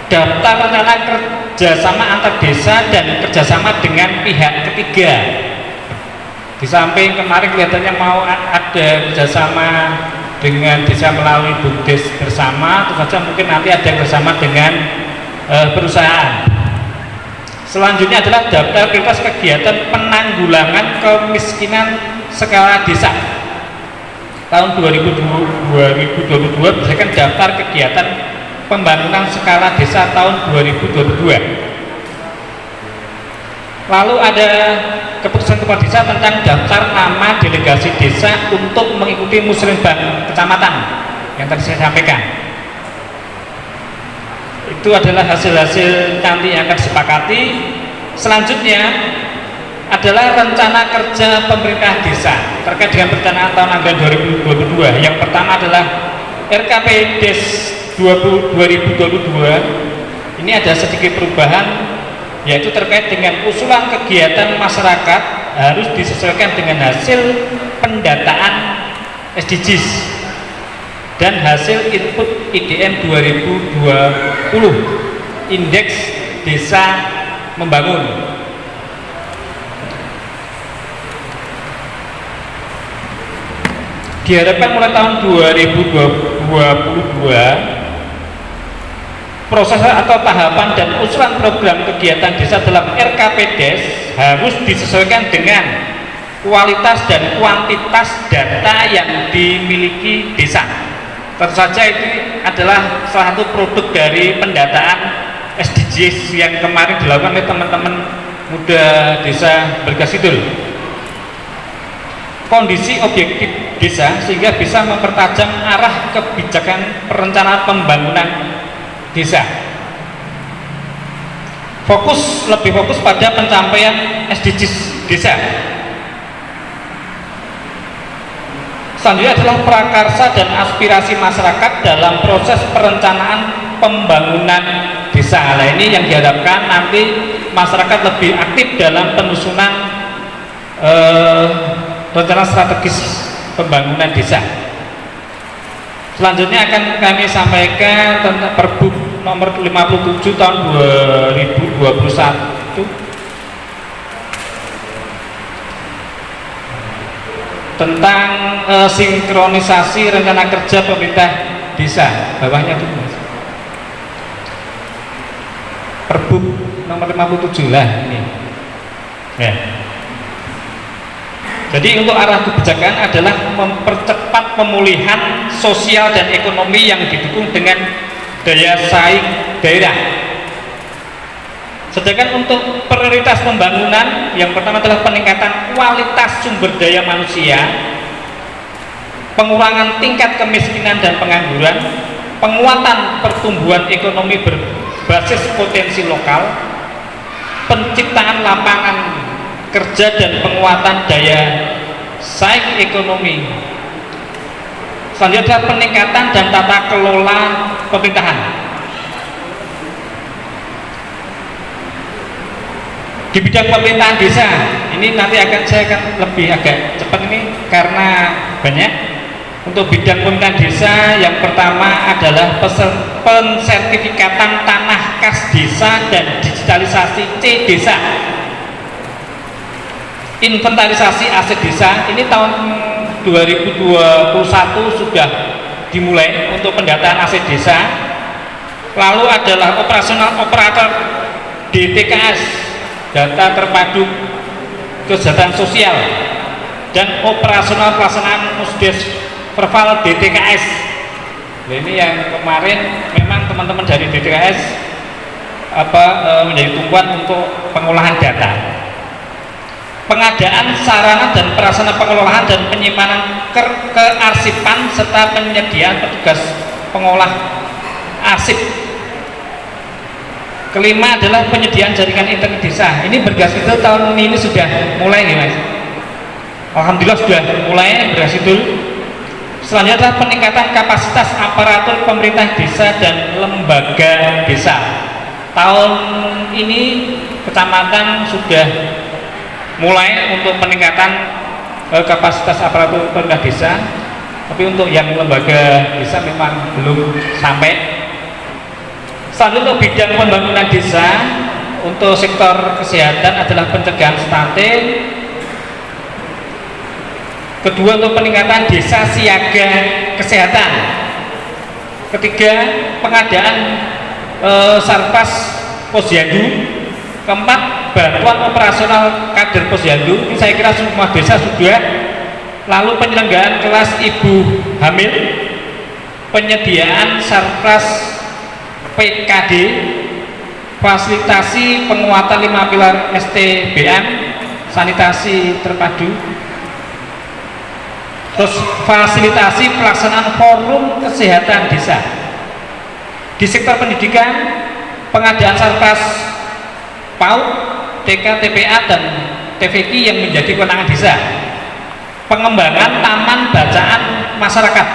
E: daftar rencana kerjasama antar desa dan kerjasama dengan pihak ketiga. Di samping kemarin kelihatannya mau ada kerjasama dengan desa melalui BUMDes bersama, tentu saja mungkin nanti ada bersama dengan perusahaan. Selanjutnya adalah daftar prioritas kegiatan penanggulangan kemiskinan skala desa tahun 2022 berdasarkan daftar kegiatan pembangunan skala desa tahun 2022. Lalu ada keputusan kepala desa tentang daftar nama delegasi desa untuk mengikuti musrenbang kecamatan yang tadi saya sampaikan. Itu adalah hasil-hasil nanti yang akan disepakati. Selanjutnya adalah rencana kerja pemerintah desa terkait dengan perencanaan tahun anggaran 2022. Yang pertama adalah RKP Des 2022. Ini ada sedikit perubahan, yaitu terkait dengan usulan kegiatan masyarakat harus disesuaikan dengan hasil pendataan SDGs dan hasil input IDM 2020 indeks desa membangun. Diharapkan mulai tahun 2022 proses atau tahapan dan usulan program kegiatan desa dalam RKP Des harus disesuaikan dengan kualitas dan kuantitas data yang dimiliki desa. Tentu saja ini adalah salah satu produk dari pendataan SDGs yang kemarin dilakukan oleh teman-teman muda desa Bergasidul. Kondisi objektif desa sehingga bisa mempertajam arah kebijakan perencanaan pembangunan desa. Lebih fokus pada pencapaian SDGs desa. Selanjutnya adalah prakarsa dan aspirasi masyarakat dalam proses perencanaan pembangunan desa. Nah ini yang diharapkan nanti masyarakat lebih aktif dalam penyusunan rencana strategis pembangunan desa. Selanjutnya akan kami sampaikan tentang Perbup nomor 57 tahun 2021 tentang sinkronisasi rencana kerja pemerintah desa. Bawahnya itu Mas. Perbup nomor 57 lah ini. Ya. Jadi untuk arah kebijakan adalah mempercepat pemulihan sosial dan ekonomi yang didukung dengan daya saing daerah. Sedangkan untuk prioritas pembangunan yang pertama adalah peningkatan kualitas sumber daya manusia, pengurangan tingkat kemiskinan dan pengangguran, penguatan pertumbuhan ekonomi berbasis potensi lokal, penciptaan lapangan kerja dan penguatan daya saing ekonomi. Selanjutnya peningkatan dan tata kelola pemerintahan. Di bidang pemerintahan desa ini nanti saya akan lebih agak cepat ini karena banyak. Untuk bidang pemerintahan desa yang pertama adalah pensertifikatan tanah kas desa dan digitalisasi C desa. Inventarisasi aset desa ini tahun 2021 sudah dimulai untuk pendataan aset desa. Lalu adalah operator DTKS, data terpadu kesejahteraan sosial, dan operasional pelaksanaan musdes Perval DTKS. Nah, ini yang kemarin memang teman-teman dari DTKS menjadi tumpuan untuk pengolahan data. Pengadaan sarana dan prasarana pengelolaan dan penyimpanan kearsipan serta penyediaan petugas pengolah arsip. Kelima adalah penyediaan jaringan internet desa. Ini Bergas Kidul tahun ini sudah mulai nih Mas. Alhamdulillah sudah mulai Bergas Kidul. Selanjutnya adalah peningkatan kapasitas aparatur pemerintah desa dan lembaga desa. Tahun ini kecamatan sudah mulai untuk peningkatan kapasitas aparatur pemerintah desa, tapi untuk yang lembaga desa memang belum sampai. Selanjutnya untuk bidang pembangunan desa, untuk sektor kesehatan adalah pencegahan stunting. Kedua untuk peningkatan desa siaga kesehatan. Ketiga pengadaan Sarpas Posyandu. Keempat bantuan operasional kader Posyandu. Ini saya kira semua desa sudah. Lalu penyelenggaraan kelas ibu hamil, penyediaan Sarpas PKD, fasilitasi penguatan 5 pilar STBM, sanitasi terpadu. Terus fasilitasi pelaksanaan forum kesehatan desa. Di sektor pendidikan, pengadaan Sarpas PAUD, TK, TPA, dan TVK yang menjadi kewenangan desa. Pengembangan taman bacaan masyarakat.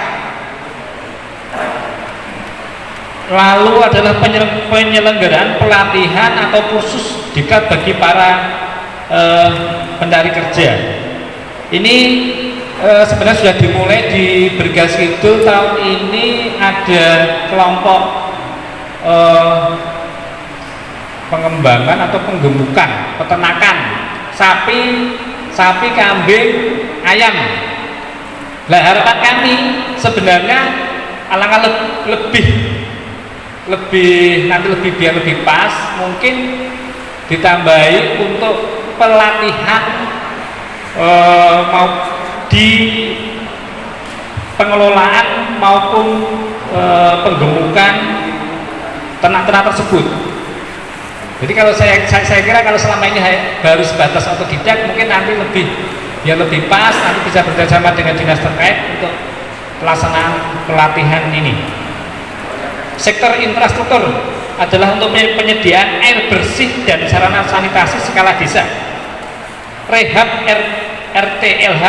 E: Lalu adalah penyelenggaraan pelatihan atau kursus diklat bagi para pencari kerja. Ini sebenarnya sudah dimulai di Bergas Kidul. Tahun ini ada kelompok pengembangan atau penggemukan peternakan sapi, kambing, ayam. Nah, harapan kami sebenarnya alangkah biar lebih pas, mungkin ditambahi untuk pelatihan mau di pengelolaan maupun penggemukan ternak-ternak tersebut. Jadi kalau saya kira kalau selama ini baru sebatas otodidak, mungkin nanti lebih pas, nanti bisa bekerjasama dengan dinas terkait untuk pelaksanaan pelatihan ini. Sektor infrastruktur adalah untuk penyediaan air bersih dan sarana sanitasi skala desa. Rehab RTLH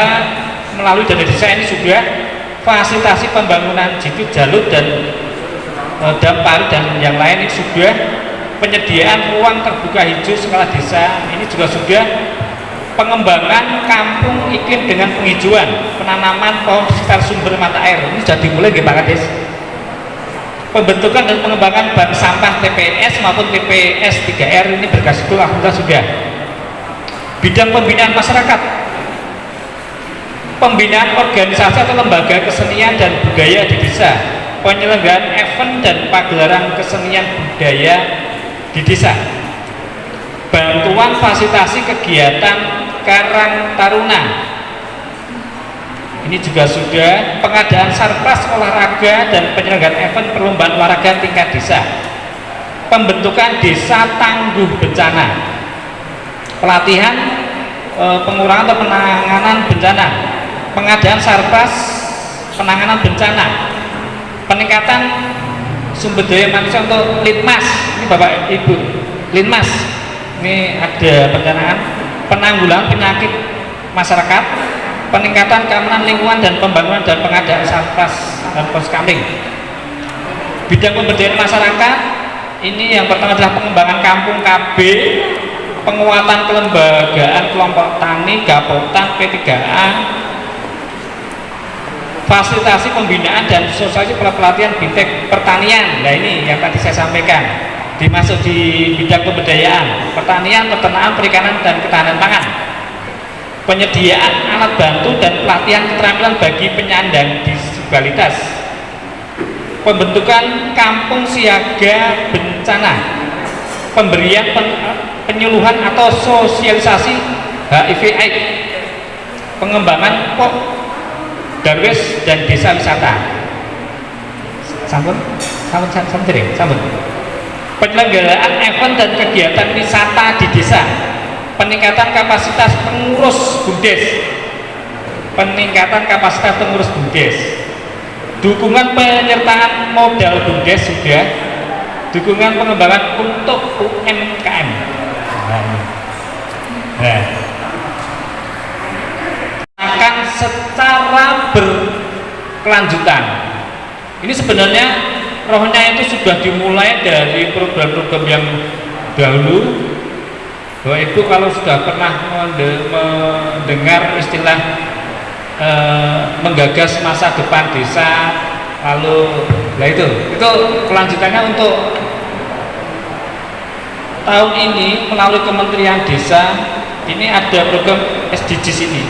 E: melalui dana desa ini sudah, fasilitasi pembangunan jidit jalur dan dampar dan yang lain ini sudah, penyediaan ruang terbuka hijau skala desa ini juga sudah, pengembangan kampung iklim dengan penghijauan, penanaman pohon di sekitar sumber mata air ini sudah dimulai Pak Kades. Pembentukan dan pengembangan bank sampah TPS maupun TPS 3R ini Bergas Kidul alhamdulillah sudah. Bidang pembinaan masyarakat, pembinaan organisasi atau lembaga kesenian dan budaya di desa, penyelenggaraan event dan pagelaran kesenian budaya di desa, bantuan fasilitasi kegiatan Karang Taruna ini juga sudah, pengadaan sarpras olahraga dan penyelenggaraan event perlombaan olahraga tingkat desa, pembentukan desa tangguh bencana, pelatihan pengurangan atau penanganan bencana, pengadaan sarpras penanganan bencana, peningkatan sumber daya manusia untuk Linmas, ini Bapak Ibu, Linmas ini ada perencanaan penanggulangan penyakit masyarakat, peningkatan keamanan lingkungan dan pembangunan dan pengadaan sarpras dan poskamling. Bidang pemberdayaan masyarakat ini yang pertama adalah pengembangan kampung KB, penguatan kelembagaan kelompok tani, Gapotan, P3A, fasilitasi pembinaan dan sosialisasi pelatihan bidang pertanian. Nah ini yang tadi saya sampaikan, dimasuk di bidang pemberdayaan, pertanian, peternakan, perikanan, dan ketahanan pangan. Penyediaan alat bantu dan pelatihan keterampilan bagi penyandang disabilitas. Pembentukan kampung siaga bencana. Pemberian penyuluhan atau sosialisasi HIV/AIDS. Pengembangan pop Darwis dan desa wisata. Sampun. Penyelenggaraan event dan kegiatan wisata di desa. Peningkatan kapasitas pengurus BUMDes. Dukungan penyertaan modal BUMDes sudah. Dukungan pengembangan untuk UMKM. Nah, akan secara berkelanjutan. Ini sebenarnya rohnya itu sudah dimulai dari program-program yang dahulu. Bahwa Ibu kalau sudah pernah mendengar istilah menggagas masa depan desa, lalu itu kelanjutannya untuk tahun ini melalui Kementerian Desa ini ada program SDGs ini.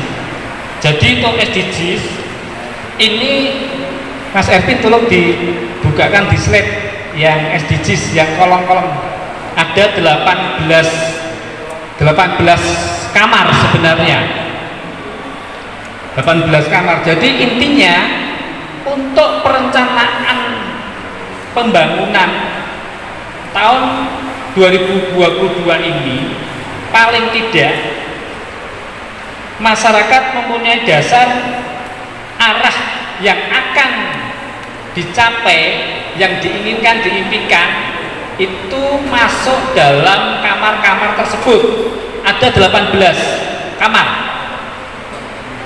E: Jadi untuk SDGs ini Mas Ervin tolong dibukakan di slide yang SDGs yang kolom-kolom ada 18 kamar sebenarnya, 18 kamar. Jadi intinya untuk perencanaan pembangunan tahun 2022 ini paling tidak masyarakat mempunyai dasar arah yang akan dicapai, yang diinginkan, diimpikan itu masuk dalam kamar-kamar tersebut. Ada 18 kamar.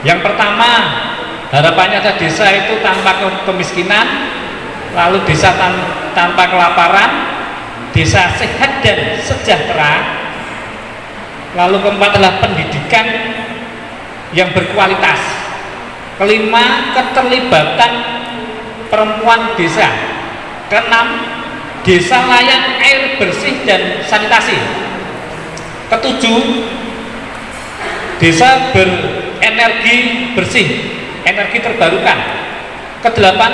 E: Yang pertama, harapannya desa itu tanpa kemiskinan, lalu desa tanpa kelaparan, desa sehat dan sejahtera, lalu keempat adalah pendidikan yang berkualitas, kelima keterlibatan perempuan desa, keenam desa layak air bersih dan sanitasi, ketujuh desa berenergi bersih, energi terbarukan, kedelapan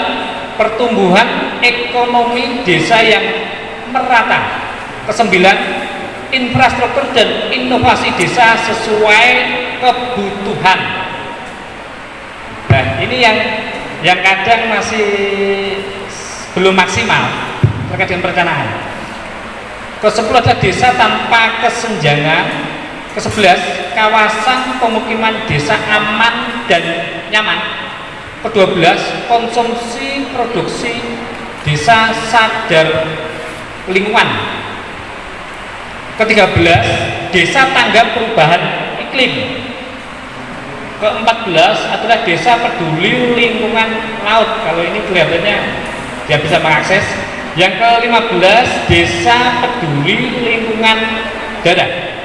E: pertumbuhan ekonomi desa yang merata, kesembilan infrastruktur dan inovasi desa sesuai kebutuhan. Nah ini yang kadang masih belum maksimal terkait dengan perencanaan. Ke-10 adalah desa tanpa kesenjangan. Ke-11 kawasan pemukiman desa aman dan nyaman. Ke-12 konsumsi produksi desa sadar lingkungan. Ke-13 desa tanggap perubahan iklim. Ke-14 adalah desa peduli lingkungan laut. Kalau ini kelihatannya dia bisa mengakses. Yang ke-15 desa peduli lingkungan darat.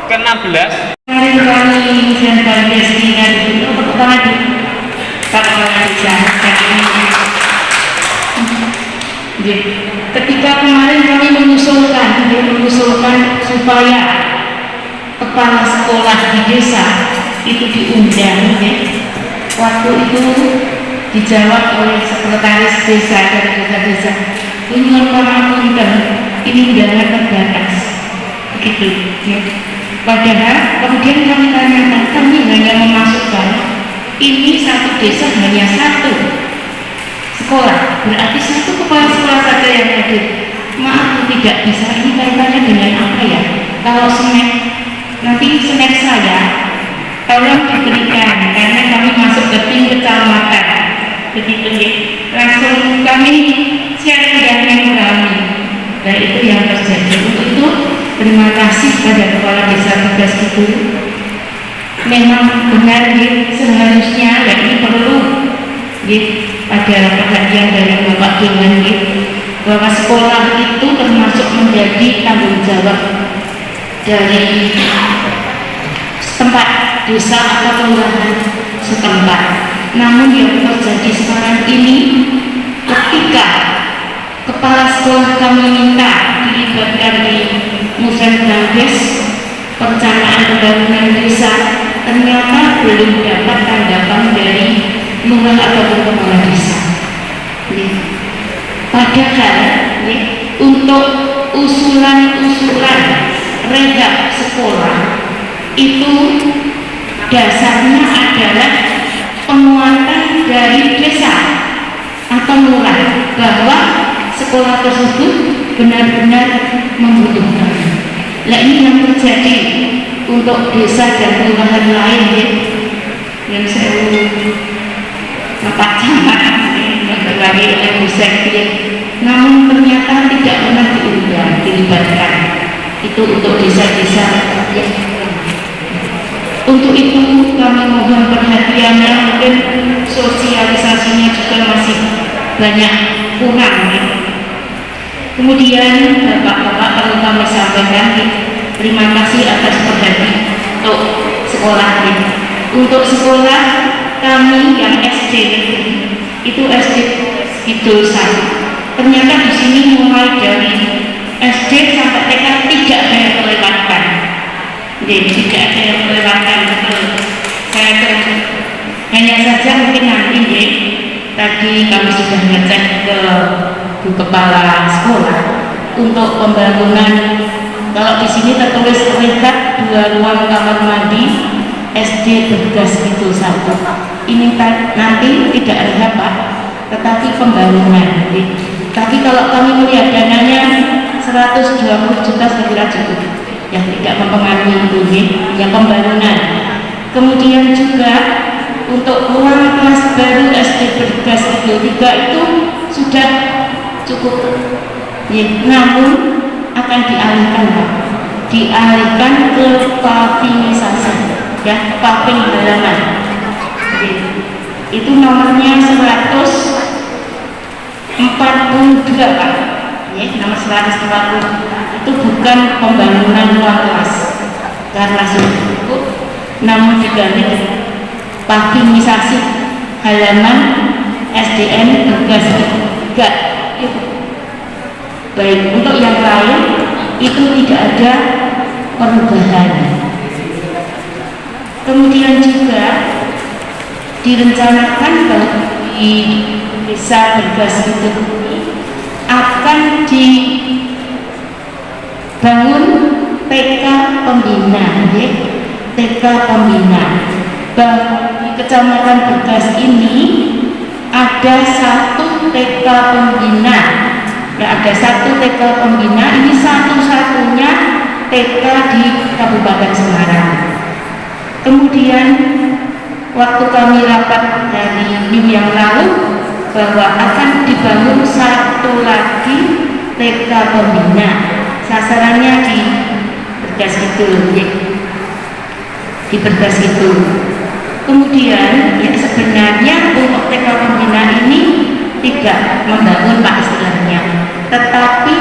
E: Ke-16
F: kami dan bahagia sehingga itu pertama di para desa. Ketika kemarin kami mengusulkan supaya kepala sekolah di desa itu diundang, waktu itu dijawab oleh sekretaris desa dan desa ini orang undang, ini undangan terbatas begitu ya. Padahal kemudian kami tanyakan, kami hanya memasukkan ini satu desa hanya satu sekolah, berarti satu kepala sekolah saja yang hadir. Maaf tidak bisa, ini kaitannya dengan apa ya? Kalau nanti senek saya tolong diberikan karena kami masuk ke tim kecamatan begitu ya, langsung kami sharing dengan kami. Dan itu yang terjadi. Untuk itu terima kasih pada kepala desa tugas itu. Memang benar ya, seharusnya ya ini perlu ya, ada perhatian dari Bapak Dewan ya, bahwa sekolah itu termasuk menjadi tanggung jawab dari tempat desa atau kelurahan setempat. Namun yang terjadi sekarang ini, ketika kepala sekolah kami minta dilibatkan di Musrenbangdes perencanaan pembangunan desa, ternyata belum dapat tanggapan dari lurah ataupun kepala desa. Padahal untuk usulan-usulan rehab sekolah itu dasarnya adalah penguatan dari desa atau lurah bahwa sekolah tersebut benar-benar membutuhkan. Nah, ini yang terjadi untuk desa dan kelurahan lain yang saya Bapak Camat berbagai ilmu sektor, namun ternyata tidak pernah diundang, dilibatkan. Itu untuk desa-desa. Untuk itu kami mohon perhatiannya, mungkin sosialisasinya juga masih banyak kurang. Kemudian Bapak-bapak perlu kami sampaikan terima kasih atas perhatian untuk sekolah ini. Untuk sekolah kami yang SD itu SD Kidul 1. Ternyata di sini mulai dari SD sampai TK tidak ada yang melewatkan. Jadi tidak ada yang melewatkan. Saya hanya saja mungkin nanti tadi kami sudah ngecek ke Bu Kepala Sekolah untuk pembangunan. Kalau di sini tertulis rehab 2 ruang kamar mandi SD Bergas itu 1. Ini nanti tidak rehab Pak, tetapi pembangunan. Tapi kalau kami melihat dananya 120 juta saya kira cukup. Ya tidak mempengaruhi itu yang pembangunan. Kemudian juga untuk ruang kelas baru SD Bergas itu 3 itu sudah cukup. Namun akan dialihkan Pak, dialihkan ke pavinisasi, ya paving halaman. Itu nomornya 142 Pak, nomor 140. Itu bukan pembangunan ruang kelas karena sudah cukup, namun diganti dengan pavinisasi halaman SDN Bergas 3. Baik, untuk yang lain itu tidak ada perubahan. Kemudian juga direncanakan bahwa di desa Bergas itu akan dibangun TK pembina, TK pembina. Bahwa di Kecamatan Bergas ini ada 1 TK pembina. Ya, ada 1 TK pembina, ini satu-satunya TK di Kabupaten Semarang. Kemudian waktu kami rapat dari minggu yang lalu bahwa akan dibangun 1 lagi TK pembina, sasarannya di Bergas itu, di Bergas itu. Kemudian ya sebenarnya untuk TK pembina ini tidak membangun Pak istilahnya, tetapi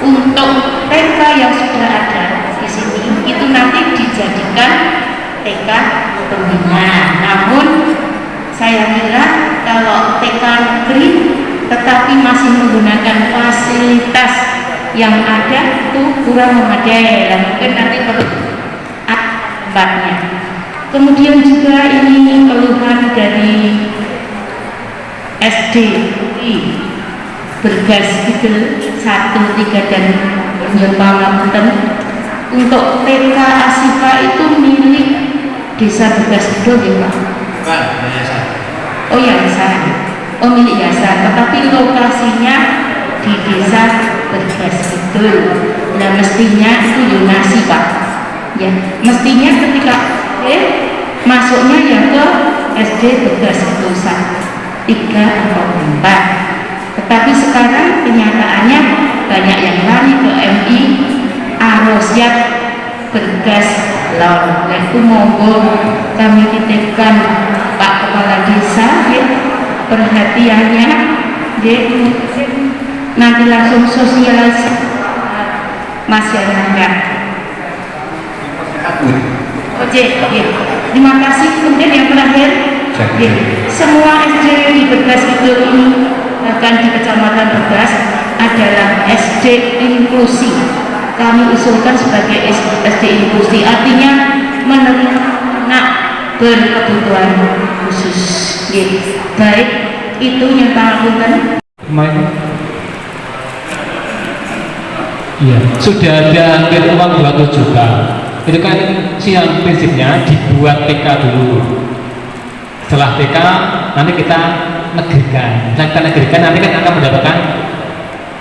F: untuk TK yang sudah ada di sini itu nanti dijadikan TK pembina. Namun saya kira kalau TK negeri tetapi masih menggunakan fasilitas yang ada itu kurang memadai, dan mungkin nanti perlu tempatnya. Kemudian juga ini keluhan dari SD Bergas Kidul 1, 3 dan Pangapunten. Untuk TK Asifa itu milik Desa Bergas Kidul ya Pak? Oh yayasan, oh milik yayasan, tetapi lokasinya di Desa Bergas Kidul. Nah mestinya itu donasi Pak. Ya, mestinya ketika masuknya yang ke SD Bergas Kidul 1, 3 atau 4. Tetapi sekarang kenyataannya banyak yang lari ke MI Arosiat Bergas Lor. Itu monggo kami titipkan Pak Kepala Desa perhatiannya, nanti langsung sosialisasi masyarakat. Oke, oke. Terima kasih. Kemudian yang terakhir, oke. Semua SD di Bergas Kidul ini bahkan di Kecamatan Bergas adalah SD inklusi. Kami usulkan sebagai SD inklusi, artinya menerima anak berkebutuhan khusus. Oke. Baik, itu yang pangapunten.
B: Iya, sudah ada hampir uang 200 juta. Itu kan siang prinsipnya dibuat TK dulu. Setelah TK nanti kita negerikan. Setelah kita negerikan nanti kan akan mendapatkan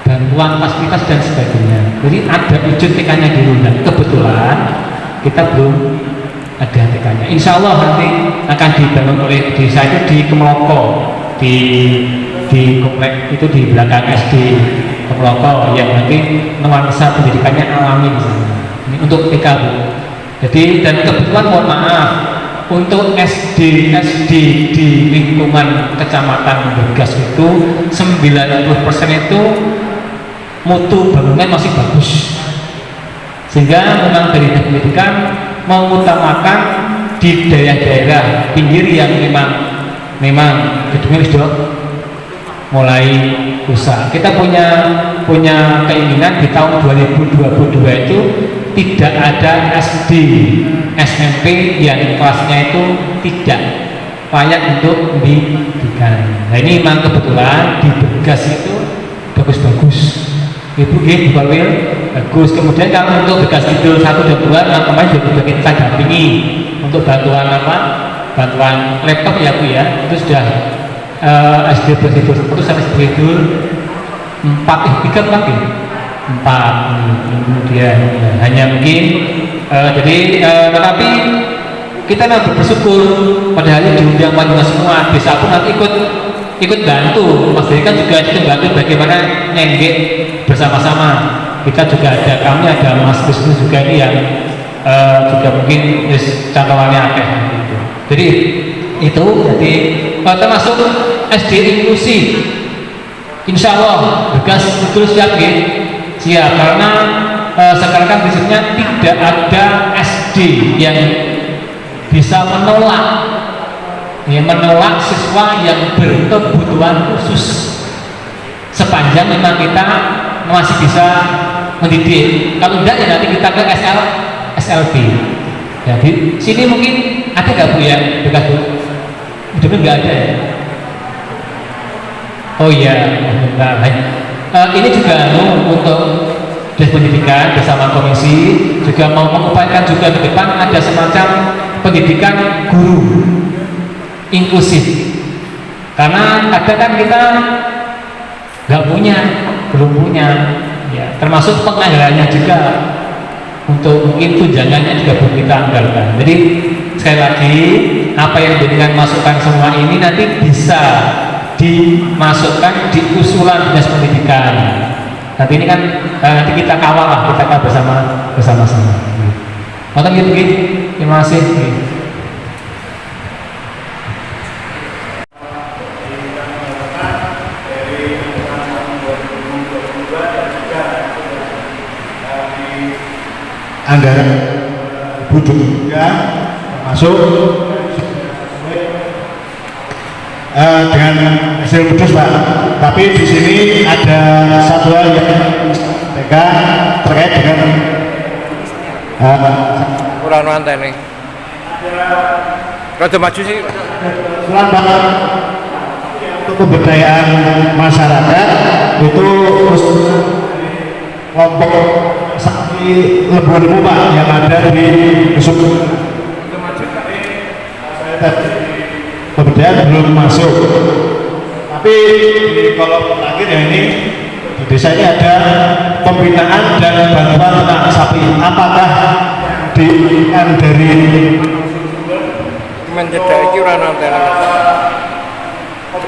B: bantuan fasilitas dan sebagainya. Jadi ada izin TK-nya dulu. Dan kebetulan kita belum ada TK-nya. Insya Allah nanti akan dibangun oleh desa itu di Kemloko, di komplek itu di belakang SD Kemloko yang nanti nuansa pendidikannya alami di sana. Ini untuk TK Bu. Jadi dan kebetulan mohon maaf untuk SD di lingkungan Kecamatan Bergas itu 90% itu mutu bangunan masih bagus, sehingga memang dari pendidikan mengutamakan di daerah-daerah pinggir yang memang gedungnya sudah mulai rusak. Kita punya keinginan di tahun 2022 itu tidak ada SD SMP yang kelasnya itu tidak layak untuk didikan. Nah ini memang kebetulan di Bergas itu bagus-bagus. Ibu Bu Walwil bagus. Kemudian kalau untuk Bergas Kidul 1 dan 2 kemarin juga kita dampingi untuk bantuan bantuan laptop ya Bu ya. Itu sudah SD Bergas Kidul 1 sampai SD Kidul 4 lagi 4 kemudian hanya mungkin jadi tetapi kita bersyukur pada hari diundang panjang semua, desa pun nanti ikut bantu. Mas Dewi kan juga ikut bantu bagaimana nyenggek bersama-sama. Kita juga kami ada Mas Kristus juga ini yang juga mungkin catatannya akeh gitu. Jadi itu jadi termasuk SD inklusi. Insya Allah Bergas itu siap siap karena sekarang kan prinsipnya tidak ada SD yang bisa menolak siswa yang berkebutuhan khusus sepanjang memang kita masih bisa mendidik. Kalau tidak ya nanti kita ke SLB. Jadi sini mungkin ada nggak Bu ya Bergas Bu? Mudah-mudahan nggak ada ya. Oh iya, bentar. Ini juga untuk Dinas Pendidikan bersama komisi juga mau mengupayakan juga ke depan ada semacam pendidikan guru inklusif. Karena kadang kan kita belum punya, ya, termasuk penganggarannya juga untuk mungkin tunjangannya juga belum kita anggarkan. Jadi sekali lagi apa yang dijadikan masukan semua ini nanti bisa dimasukkan di usulan Dinas Pendidikan. Nanti ini kan nanti kita kawal lah, kita kawal bersama-sama. Maka gitu. Terima kasih.
G: Anggaran butuh juga masuk dengan hasil putus Pak. Tapi di sini ada satu hal yang terkait dengan
C: kurang mantan nih. Rada maju sih.
G: usulan Pak untuk pemberdayaan masyarakat itu kelompok sapi lembu-lembu Pak yang ada di suku. Pemberdayaan belum masuk, tapi di kolom terakhir ya ini di desa ini ada pembinaan dan bantuan ternak sapi. Apakah diberikan dari
C: menjadi iki ora nonton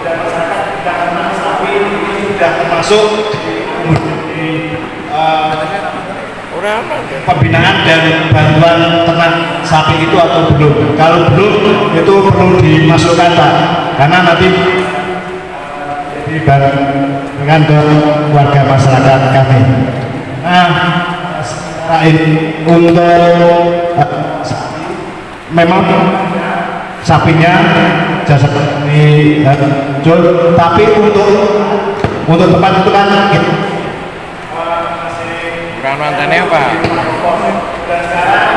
G: ternak sapi ini sudah masuk di pembinaan dan bantuan ternak sapi itu atau belum? Kalau belum itu perlu dimasukkan Pak, karena nanti dengan ke warga masyarakat kami. Nah, secara ini untuk memang sapinya jasa ini jual, tapi untuk tempat itu kan gitu.
C: Kurang nontonnya apa?
G: Dan sekarang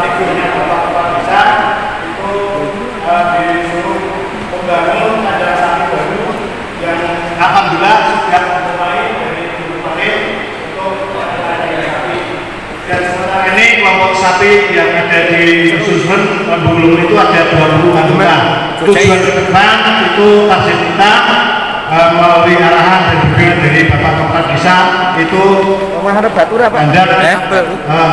G: figurnya Bapak bisa itu disuruh membangun kandang sapi baru yang alhamdulillah sudah mulai dari minggu kemarin untuk kandang sapi. Dan sementara ini kelompok sapi yang ada di Susun Bulung itu ada 20 anggota. Tujuan ke depan itu target kita melalui arahan dan bimbingan dari Bapak Kepala Desa itu kandang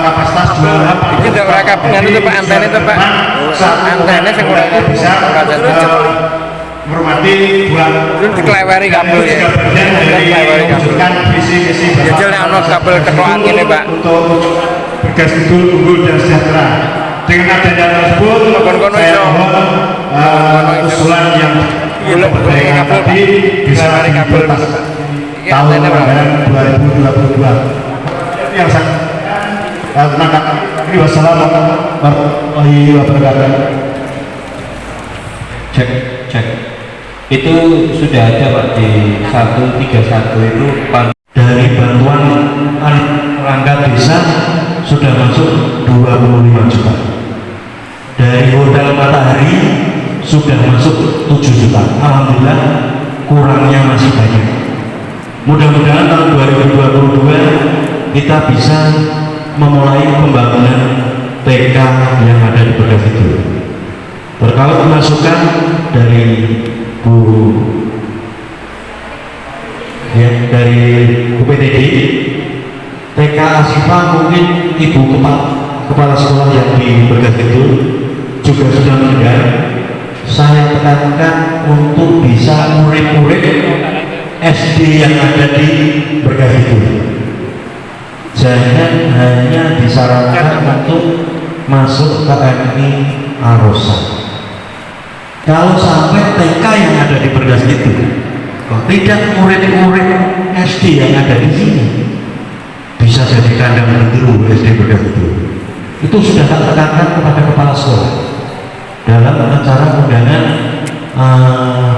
G: kapasitas 28.
C: Ini tidak mereka dengan itu Pak, antena itu Pak. Antena yang kurang
G: bisa menghormati bulan
C: itu dikeleweri kabel ya.
G: Dari mewujudkan visi-visi
C: Jajal yang ono kabel ketuaan ini Pak.
G: untuk bergas hidup unggul dan sejahtera. Dengan adanya tersebut, saya mohon usulan yang berbeda tadi bisa
C: kabel
G: tahun anggaran 2022. Yang saya menangkap ini. Wassalamualaikum warahmatullahi wabarakatuh.
A: Cek. Itu sudah ada Pak di 131 itu dari bantuan rangka desa sudah masuk 25 juta. Dari hotel Matahari sudah masuk 7 juta. Alhamdulillah kurangnya masih banyak. Mudah-mudahan tahun 2022 kita bisa memulai pembangunan TK yang ada di Bergas itu. Berkala masukan dari Bu ya, dari UPTD TK Asifah, mungkin Ibu Kepala Sekolah yang di Bergas itu juga sudah mendengar. Saya tekankan untuk bisa murid-murid SD yang ada di Bergas itu. Jangan hanya disarankan untuk masuk ke MI Arosa. Kalau sampai TK yang ada di Bergas itu, kok tidak murid-murid SD yang ada di sini, bisa jadi kandang gendero SD Bergas itu sudah tak tekankan kepada kepala sekolah dalam acara undangan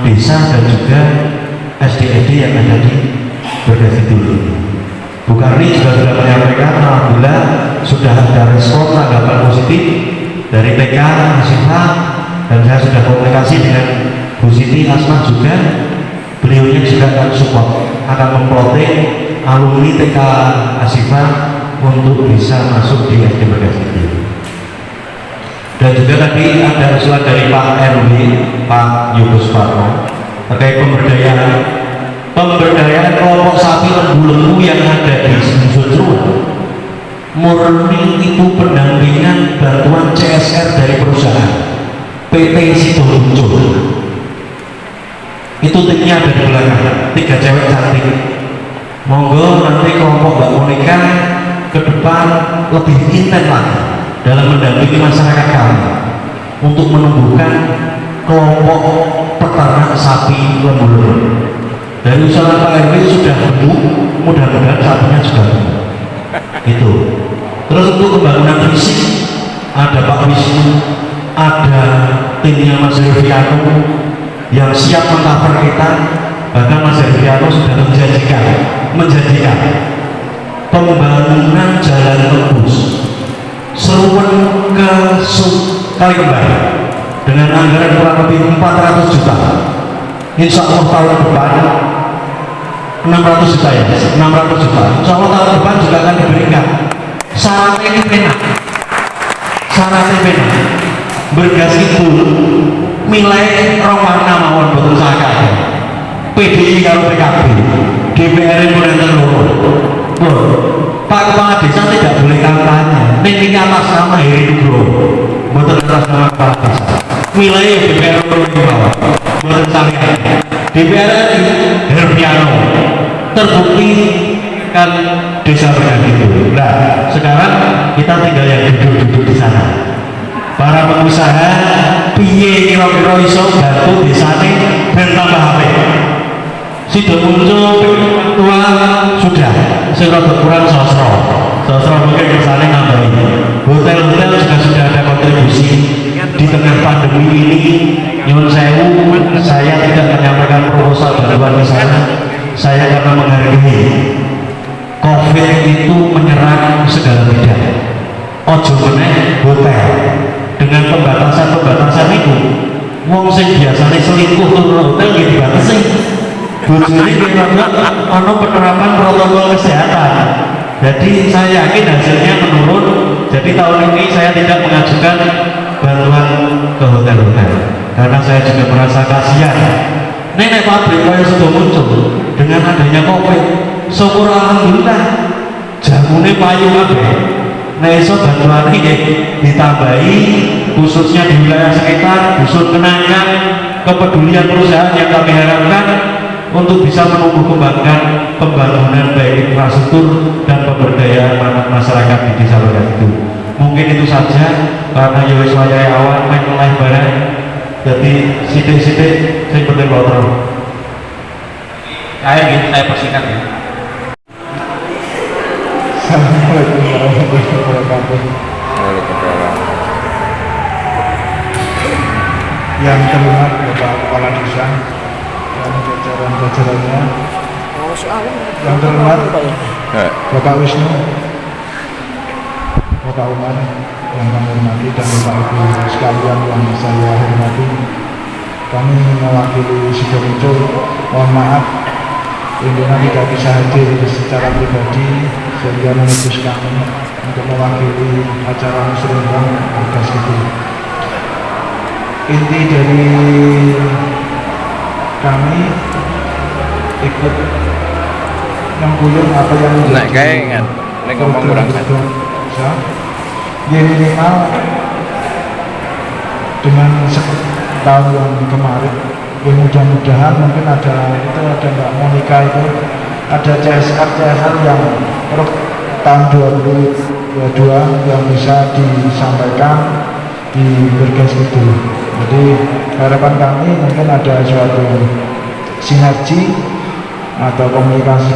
A: desa dan juga SD-SD yang ada di Bergas itu. Bu Karni juga sudah menyampaikan, alhamdulillah sudah ada respon tanggapan positif dari TK Asifah, dan saya sudah komunikasi dengan Bu Siti Asma juga. Beliaunya juga akan support, akan memplotting alumni TK Asifah untuk bisa masuk di SD Bergas itu. Dan juga tadi ada usulan dari Pak RW, Pak Yubus Parno, terkait pemberdayaan kelompok sapi lembu-lembu yang ada di Susun. Murni itu pendampingan bantuan CSR dari perusahaan PT Sidoarjo. Itu timnya ada di belakang, 3 cewek cantik. Monggo nanti kelompok Mbak Monika ke depan lebih intens lagi dalam mendampingi masyarakat kami untuk menumbuhkan kelompok peternak sapi lembu-lembu. Dari usaha Pak RW sudah gemuk, mudah-mudahan sapinya juga gemuk. Itu. Terus untuk pembangunan fisik ada Pak Wisnu, ada timnya Mas Herviano yang siap mengcover kita. Bahkan Mas Herviano sudah menjanjikan pembangunan jalan tembus Seruan ke Kaligembar dengan anggaran kurang lebih 400 juta. Insya Allah tahun depan 600 juta ya, 600 juta. Insya Allah tahun depan juga akan diberikan. Syaratnya penak. Bergas itu nilai romarna mawon betul sakit. PDI kalau PKB, DPR pun yang terlalu. Pak Kepala Desa tidak boleh kampanye. Ini atas nama Heri Nugroho, betul atas nama Kepala Desa. Wilayah DPR pun mawon. Buat saya DPR Herviano terbukti kan desa Bergas itu. Nah sekarang kita tinggal yang duduk di sana. Para pengusaha piye kira-kira iso bantu desane ben tambah apik. Sudah muncul tua sudah sudah berkurang sosro mungkin misalnya nambahin. Hotel juga sudah ada kontribusi kultur hotel gitu dibatasi. Bojone kira-kira ono penerapan protokol kesehatan. Jadi saya yakin hasilnya menurun. Jadi tahun ini saya tidak mengajukan bantuan ke hotel-hotel karena saya juga merasa kasihan. Nenek pabrik kaya sudah muncul dengan adanya COVID. Syukur alhamdulillah jamune payu kabeh. Nek iso bantuan iki ditambahi khususnya di wilayah sekitar dusun Kenangan, kepedulian perusahaan yang kami harapkan untuk bisa menumbuh kembangkan pembangunan baik infrastruktur dan pemberdayaan masyarakat di desa Bergas itu. Mungkin itu saja karena ya wis wayahe awal main mulai bareng. Jadi sithik-sithik sing penting kontrol.
E: Saya persingkat ya.
G: Assalamualaikum warahmatullahi wabarakatuh.
C: Waalaikumsalam.
G: Yang terhormat Bapak Kepala Desa dan jajaran-jajarannya, yang terhormat Bapak Wisnu, Bapak Umar yang kami hormati, dan Bapak Ibu sekalian yang saya hormati, kami mewakili Sidoarjo, mohon maaf Intinya tidak bisa hadir secara pribadi sehingga mengutus kami untuk mewakili acara muslimbang Bergas Kidul. Inti dari kami ikut mengguyur apa yang
C: Kayak ngomong kurang kan.
G: Ya minimal dengan tahun yang kemarin, ya mudah-mudahan mungkin ada Mbak Monica itu ada CSR yang per tahun 2022 yang bisa disampaikan di Bergas Kidul. Jadi harapan kami mungkin ada suatu sinergi atau komunikasi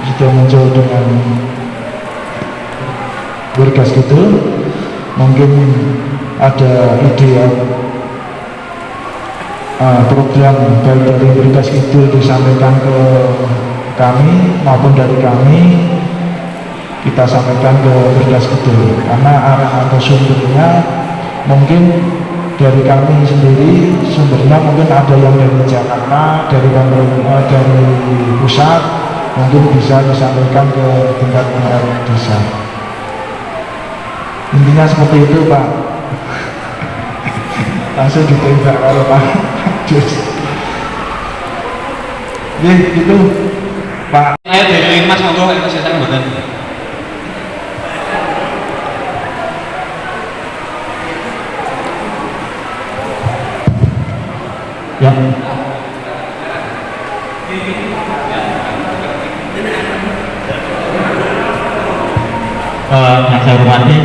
G: sudah muncul dengan Bergas Kidul, mungkin ada ide program baik dari Bergas Kidul disampaikan ke kami maupun dari kami kita sampaikan ke Bergas Kidul, karena arah atau sumbernya mungkin dari kami sendiri, sumbernya mungkin ada yang dari Jakarta, dari dari pusat, mungkin bisa disampaikan ke tingkat desa. Intinya seperti itu, Pak. Langsung ditembak kalau Pak Jus. Ya, gitu, Pak.
E: Saya dari Mas monggo itu saya mboten.
A: Ya. Yang saya hormati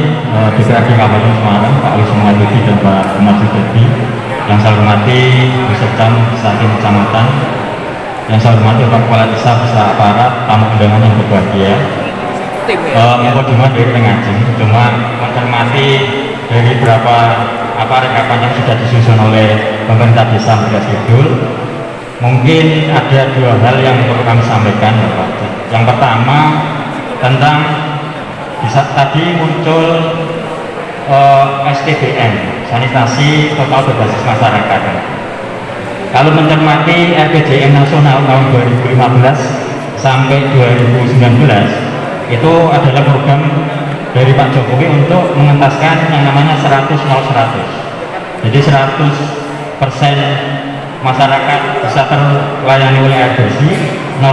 A: DPRD Kabupaten Semarang, Pak Wisnu Maduti dan Pak Umar Sudadi. Yang saya hormati beserta Sakim Kecamatan. Yang saya hormati Pak Kepala Desa beserta aparat, tamu undangan yang berbahagia. Mengkoordinat dari Tengajeng, cuma mencermati dari beberapa rekapan yang sudah disusun oleh pemerintah desa Bergas Kidul. Mungkin ada dua hal yang perlu kami sampaikan, Bapak. Yang pertama tentang tadi muncul STBM, sanitasi total berbasis masyarakat. Kalau mencermati RPJM nasional tahun 2015 sampai 2019 itu adalah program dari Pak Jokowi untuk mengentaskan yang namanya 100-0-100. Jadi 100% masyarakat bisa terlayani oleh air bersih, 0%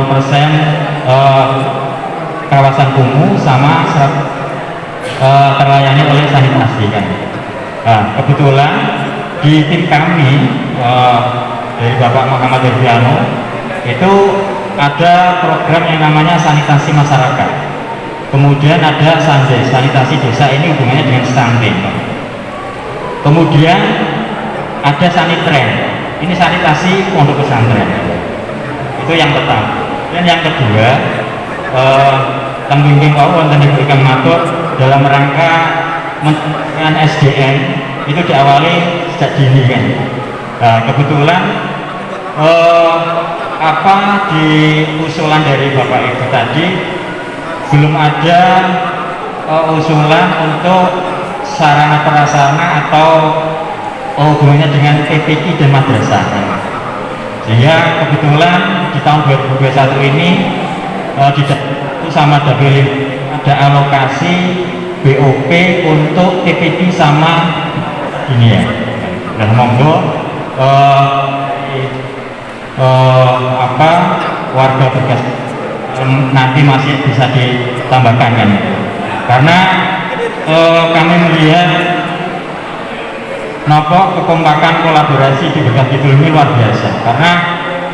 A: kawasan kumuh, sama terlayani oleh sanitasi kan. Nah, kebetulan di tim kami dari Bapak Muhammad Irviano itu ada program yang namanya sanitasi masyarakat. Kemudian ada SANDES, sanitasi desa, ini hubungannya dengan stunting. Kemudian ada sanitren, ini sanitasi pondok pesantren. Itu yang pertama. Dan yang kedua, Tembing Kau dan diberikan matur dalam rangka dengan SDM itu diawali sejak dini kan. Nah, kebetulan di usulan dari Bapak Ibu tadi belum ada usulan untuk sarana prasarana atau hubungannya dengan PPI dan madrasah.
H: Sehingga kebetulan di tahun 2021 ini itu sama Dapil ada alokasi BOP untuk TPD sama ini ya. Dan monggo warga Bergas nanti masih bisa ditambahkan kan, karena kami melihat nopo kekompakan kolaborasi di Bergas Kidul ini luar biasa, karena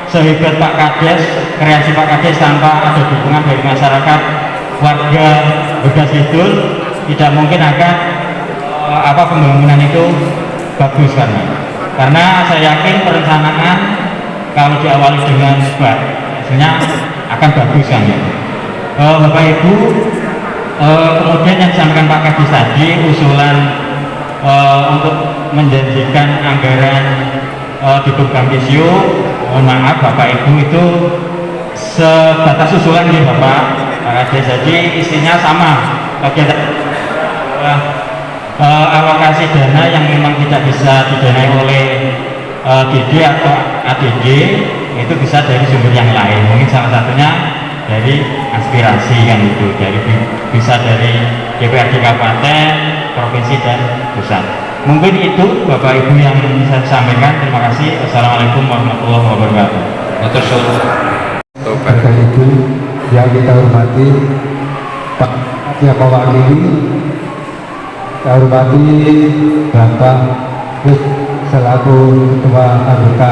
H: sehebat Pak Kades, kreasi Pak Kades tanpa ada dukungan dari masyarakat warga Bergas Kidul tidak mungkin akan pembangunan itu bagus karena saya yakin perencanaan kalau diawali dengan baik hasilnya akan bagus kan ya. Bapak Ibu, kemudian yang disampaikan Pak Kadis tadi usulan untuk menjanjikan anggaran di program Visio, mohon maaf Bapak Ibu itu sebatas usulan nih Bapak Kadis, jadi isinya sama alokasi dana yang memang tidak bisa didanai oleh DD atau ADD itu bisa dari sumber yang lain, mungkin salah satunya dari aspirasi kan itu, bisa dari DPRD Kabupaten, Provinsi dan Pusat. Mungkin itu Bapak Ibu yang saya sampaikan. Terima kasih. Assalamualaikum warahmatullahi wabarakatuh.
I: Bapak Ibu yang kita hormati, Pak yang mewakili, saya hormati Bapak selaku ketua anggota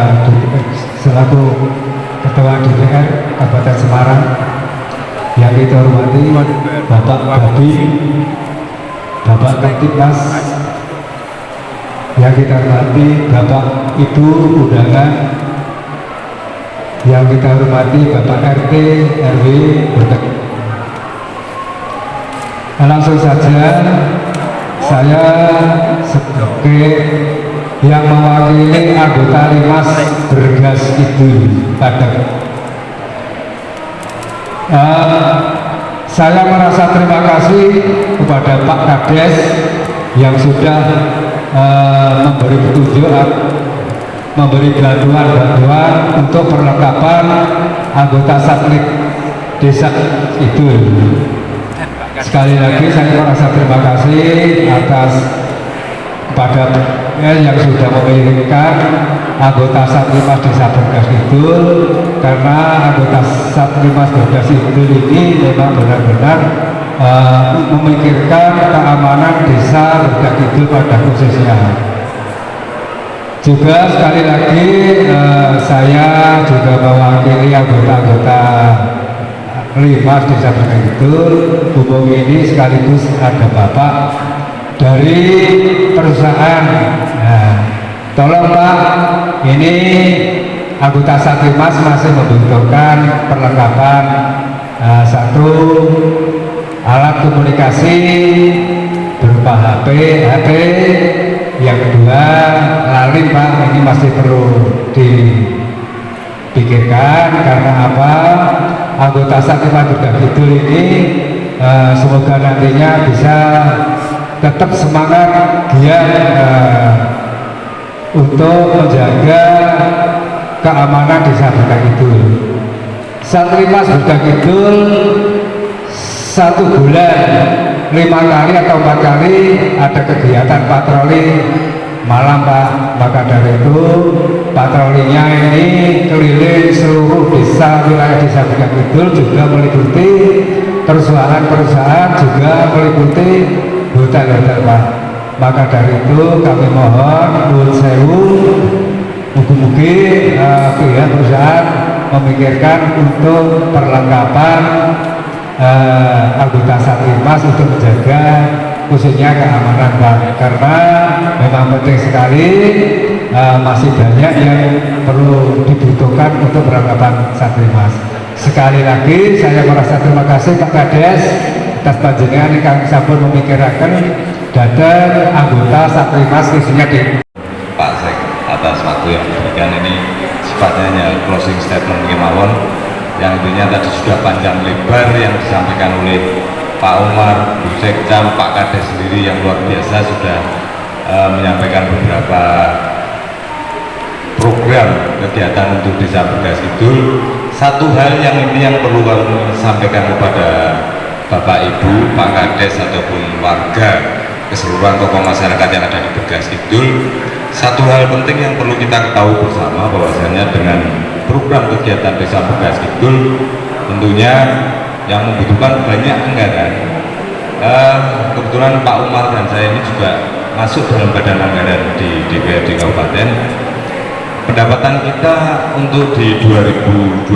I: selaku ketua DPR Kabupaten Semarang, yang kita hormati Bapak Babi, Bapak Kaptipmas, yang kita hormati Bapak Ibu undangan, yang kita hormati Bapak RT RW Berkas. Langsung saja saya sebagai yang mewakili anggota Limas Bergas Kidul Padang, saya merasa terima kasih kepada Pak Kades yang sudah memberi petunjuk, memberi bantuan untuk perlengkapan anggota satelit desa Kidul. Sekali lagi saya merasa terima kasih atas kepada yang sudah memilihkan anggota Satlimas Desa Bergas Kidul, karena anggota Satlimas Bergas Kidul ini memang benar-benar memikirkan keamanan desa Bergas Kidul pada khususnya. Juga sekali lagi saya juga mewakili anggota-anggota Limas Desa Bergas Kidul. Hubung ini sekaligus ada Bapak dari perusahaan. Nah, tolong Pak, ini anggota Satlimas masih membutuhkan perlengkapan satu alat komunikasi berupa HP, yang kedua lalin Pak, ini masih perlu dipikirkan. Karena apa? Anggota Satlimas Bergas Kidul ini semoga nantinya bisa tetap semangat giat untuk menjaga keamanan desa Bergas Kidul. Satlimas Bergas Kidul 1 bulan 5 kali atau 4 kali ada kegiatan patroli malam Pak. Maka dari itu patrolinya ini keliling seluruh desa wilayah desa Bergas Kidul, juga meliputi perusahaan-perusahaan, juga meliputi hotel-hotel Pak. Maka dari itu kami mohon nuwun sewu, mugi-mugi pihak perusahaan memikirkan untuk perlengkapan anggota Satlimas untuk menjaga khususnya keamanan Pak, karena memang penting sekali, masih banyak yang perlu dibutuhkan untuk perlengkapan Satlimas. Sekali lagi saya merasa terima kasih Pak Kades atas panjenengan yang kami sampun memikirkan datang anggota Satlimas khususnya di
J: Pak Sek atas waktu yang diberikan. Ini sifatnya hanya closing statement kemawon, yang intinya tadi sudah panjang lebar yang disampaikan oleh Pak Umar, Bu Sekcam, Pak Kades sendiri yang luar biasa sudah menyampaikan beberapa program kegiatan untuk Desa Bergas Kidul. Satu hal yang ini yang perlu kami sampaikan kepada Bapak Ibu, Pak Kades ataupun warga keseluruhan tokoh masyarakat yang ada di Bergas Kidul, satu hal penting yang perlu kita ketahui bersama bahwasanya dengan program kegiatan Desa Bergas Kidul tentunya yang membutuhkan banyak anggaran. Kebetulan Pak Umar dan saya ini juga masuk dalam badan anggaran di DPRD Kabupaten. Pendapatan kita untuk di 2021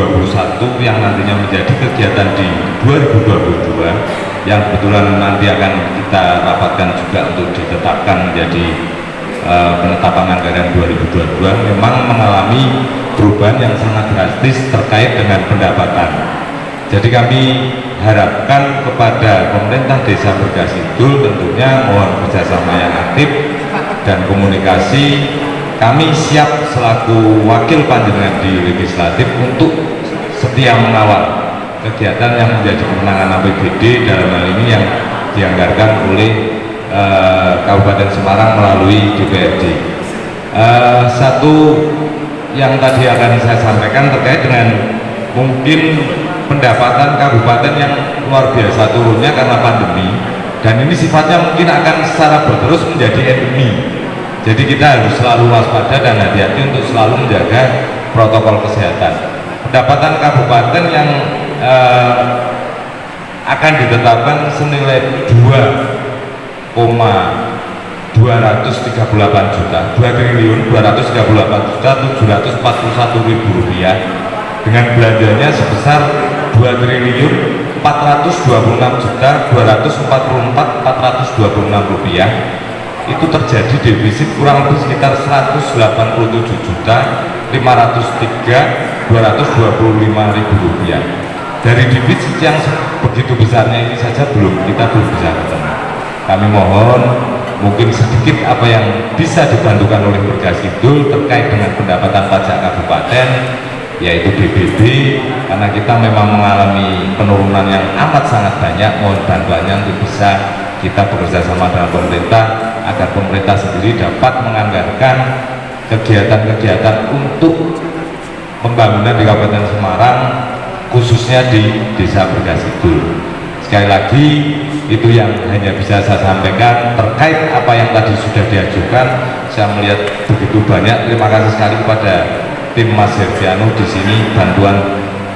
J: yang nantinya menjadi kegiatan di 2022 yang kebetulan nanti akan kita rapatkan juga untuk ditetapkan menjadi penetapan anggaran 2022 memang mengalami perubahan yang sangat drastis terkait dengan pendapatan. Jadi kami harapkan kepada pemerintah Desa Bergas Kidul tentunya mohon kerjasama yang aktif dan komunikasi. Kami siap selaku wakil panjenengan di legislatif untuk setia mengawal kegiatan yang menjadi kewenangan APBD dalam hal ini yang dianggarkan oleh Kabupaten Semarang melalui DPRD. Satu yang tadi akan saya sampaikan terkait dengan mungkin pendapatan kabupaten yang luar biasa turunnya karena pandemi, dan ini sifatnya mungkin akan secara berterus menjadi endemi. Jadi kita harus selalu waspada dan hati-hati untuk selalu menjaga protokol kesehatan. Pendapatan kabupaten yang akan ditetapkan senilai 2,238 juta, 2.238.741.000 rupiah dengan belanjanya sebesar 2.426.244.426 rupiah. Itu terjadi defisit kurang lebih sekitar 187.503.225.000 rupiah. Dari defisit yang begitu besarnya ini saja kita belum bisa ketemu. Kami mohon mungkin sedikit apa yang bisa dibantukan oleh Bergas Kidul terkait dengan pendapatan pajak kabupaten, yaitu DBB, karena kita memang mengalami penurunan yang amat sangat banyak. Mohon bantuannya untuk bisa kita bekerja sama dengan pemerintah agar pemerintah sendiri dapat menganggarkan kegiatan-kegiatan untuk pembangunan di Kabupaten Semarang, khususnya di Desa Bergas Kidul. Sekali lagi itu yang hanya bisa saya sampaikan terkait apa yang tadi sudah diajukan. Saya melihat begitu banyak. Terima kasih sekali kepada tim Mas Herdiano di sini. Bantuan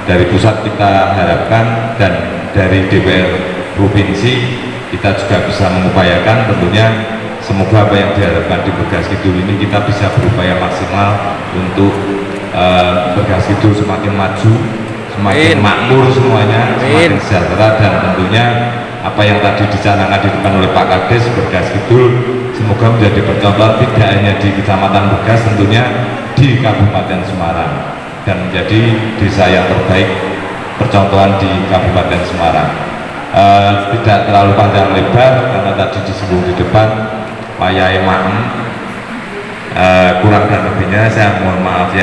J: dari pusat kita harapkan dan dari DPR provinsi kita juga bisa mengupayakan. Tentunya semoga apa yang diharapkan di Bergas Kidul ini kita bisa berupaya maksimal untuk Bergas Kidul semakin maju, semakin makmur semuanya, semakin sejahtera, dan tentunya apa yang tadi dicanangkan di depan oleh Pak Kades Bergas Kidul semoga menjadi percontohan tidak hanya di Kecamatan Bergas, tentunya di Kabupaten Semarang, dan menjadi desa yang terbaik percontohan di Kabupaten Semarang. Tidak terlalu panjang lebar karena tadi disinggung di depan Pak Yai Maem, kurang dan lebihnya saya mohon maaf ya.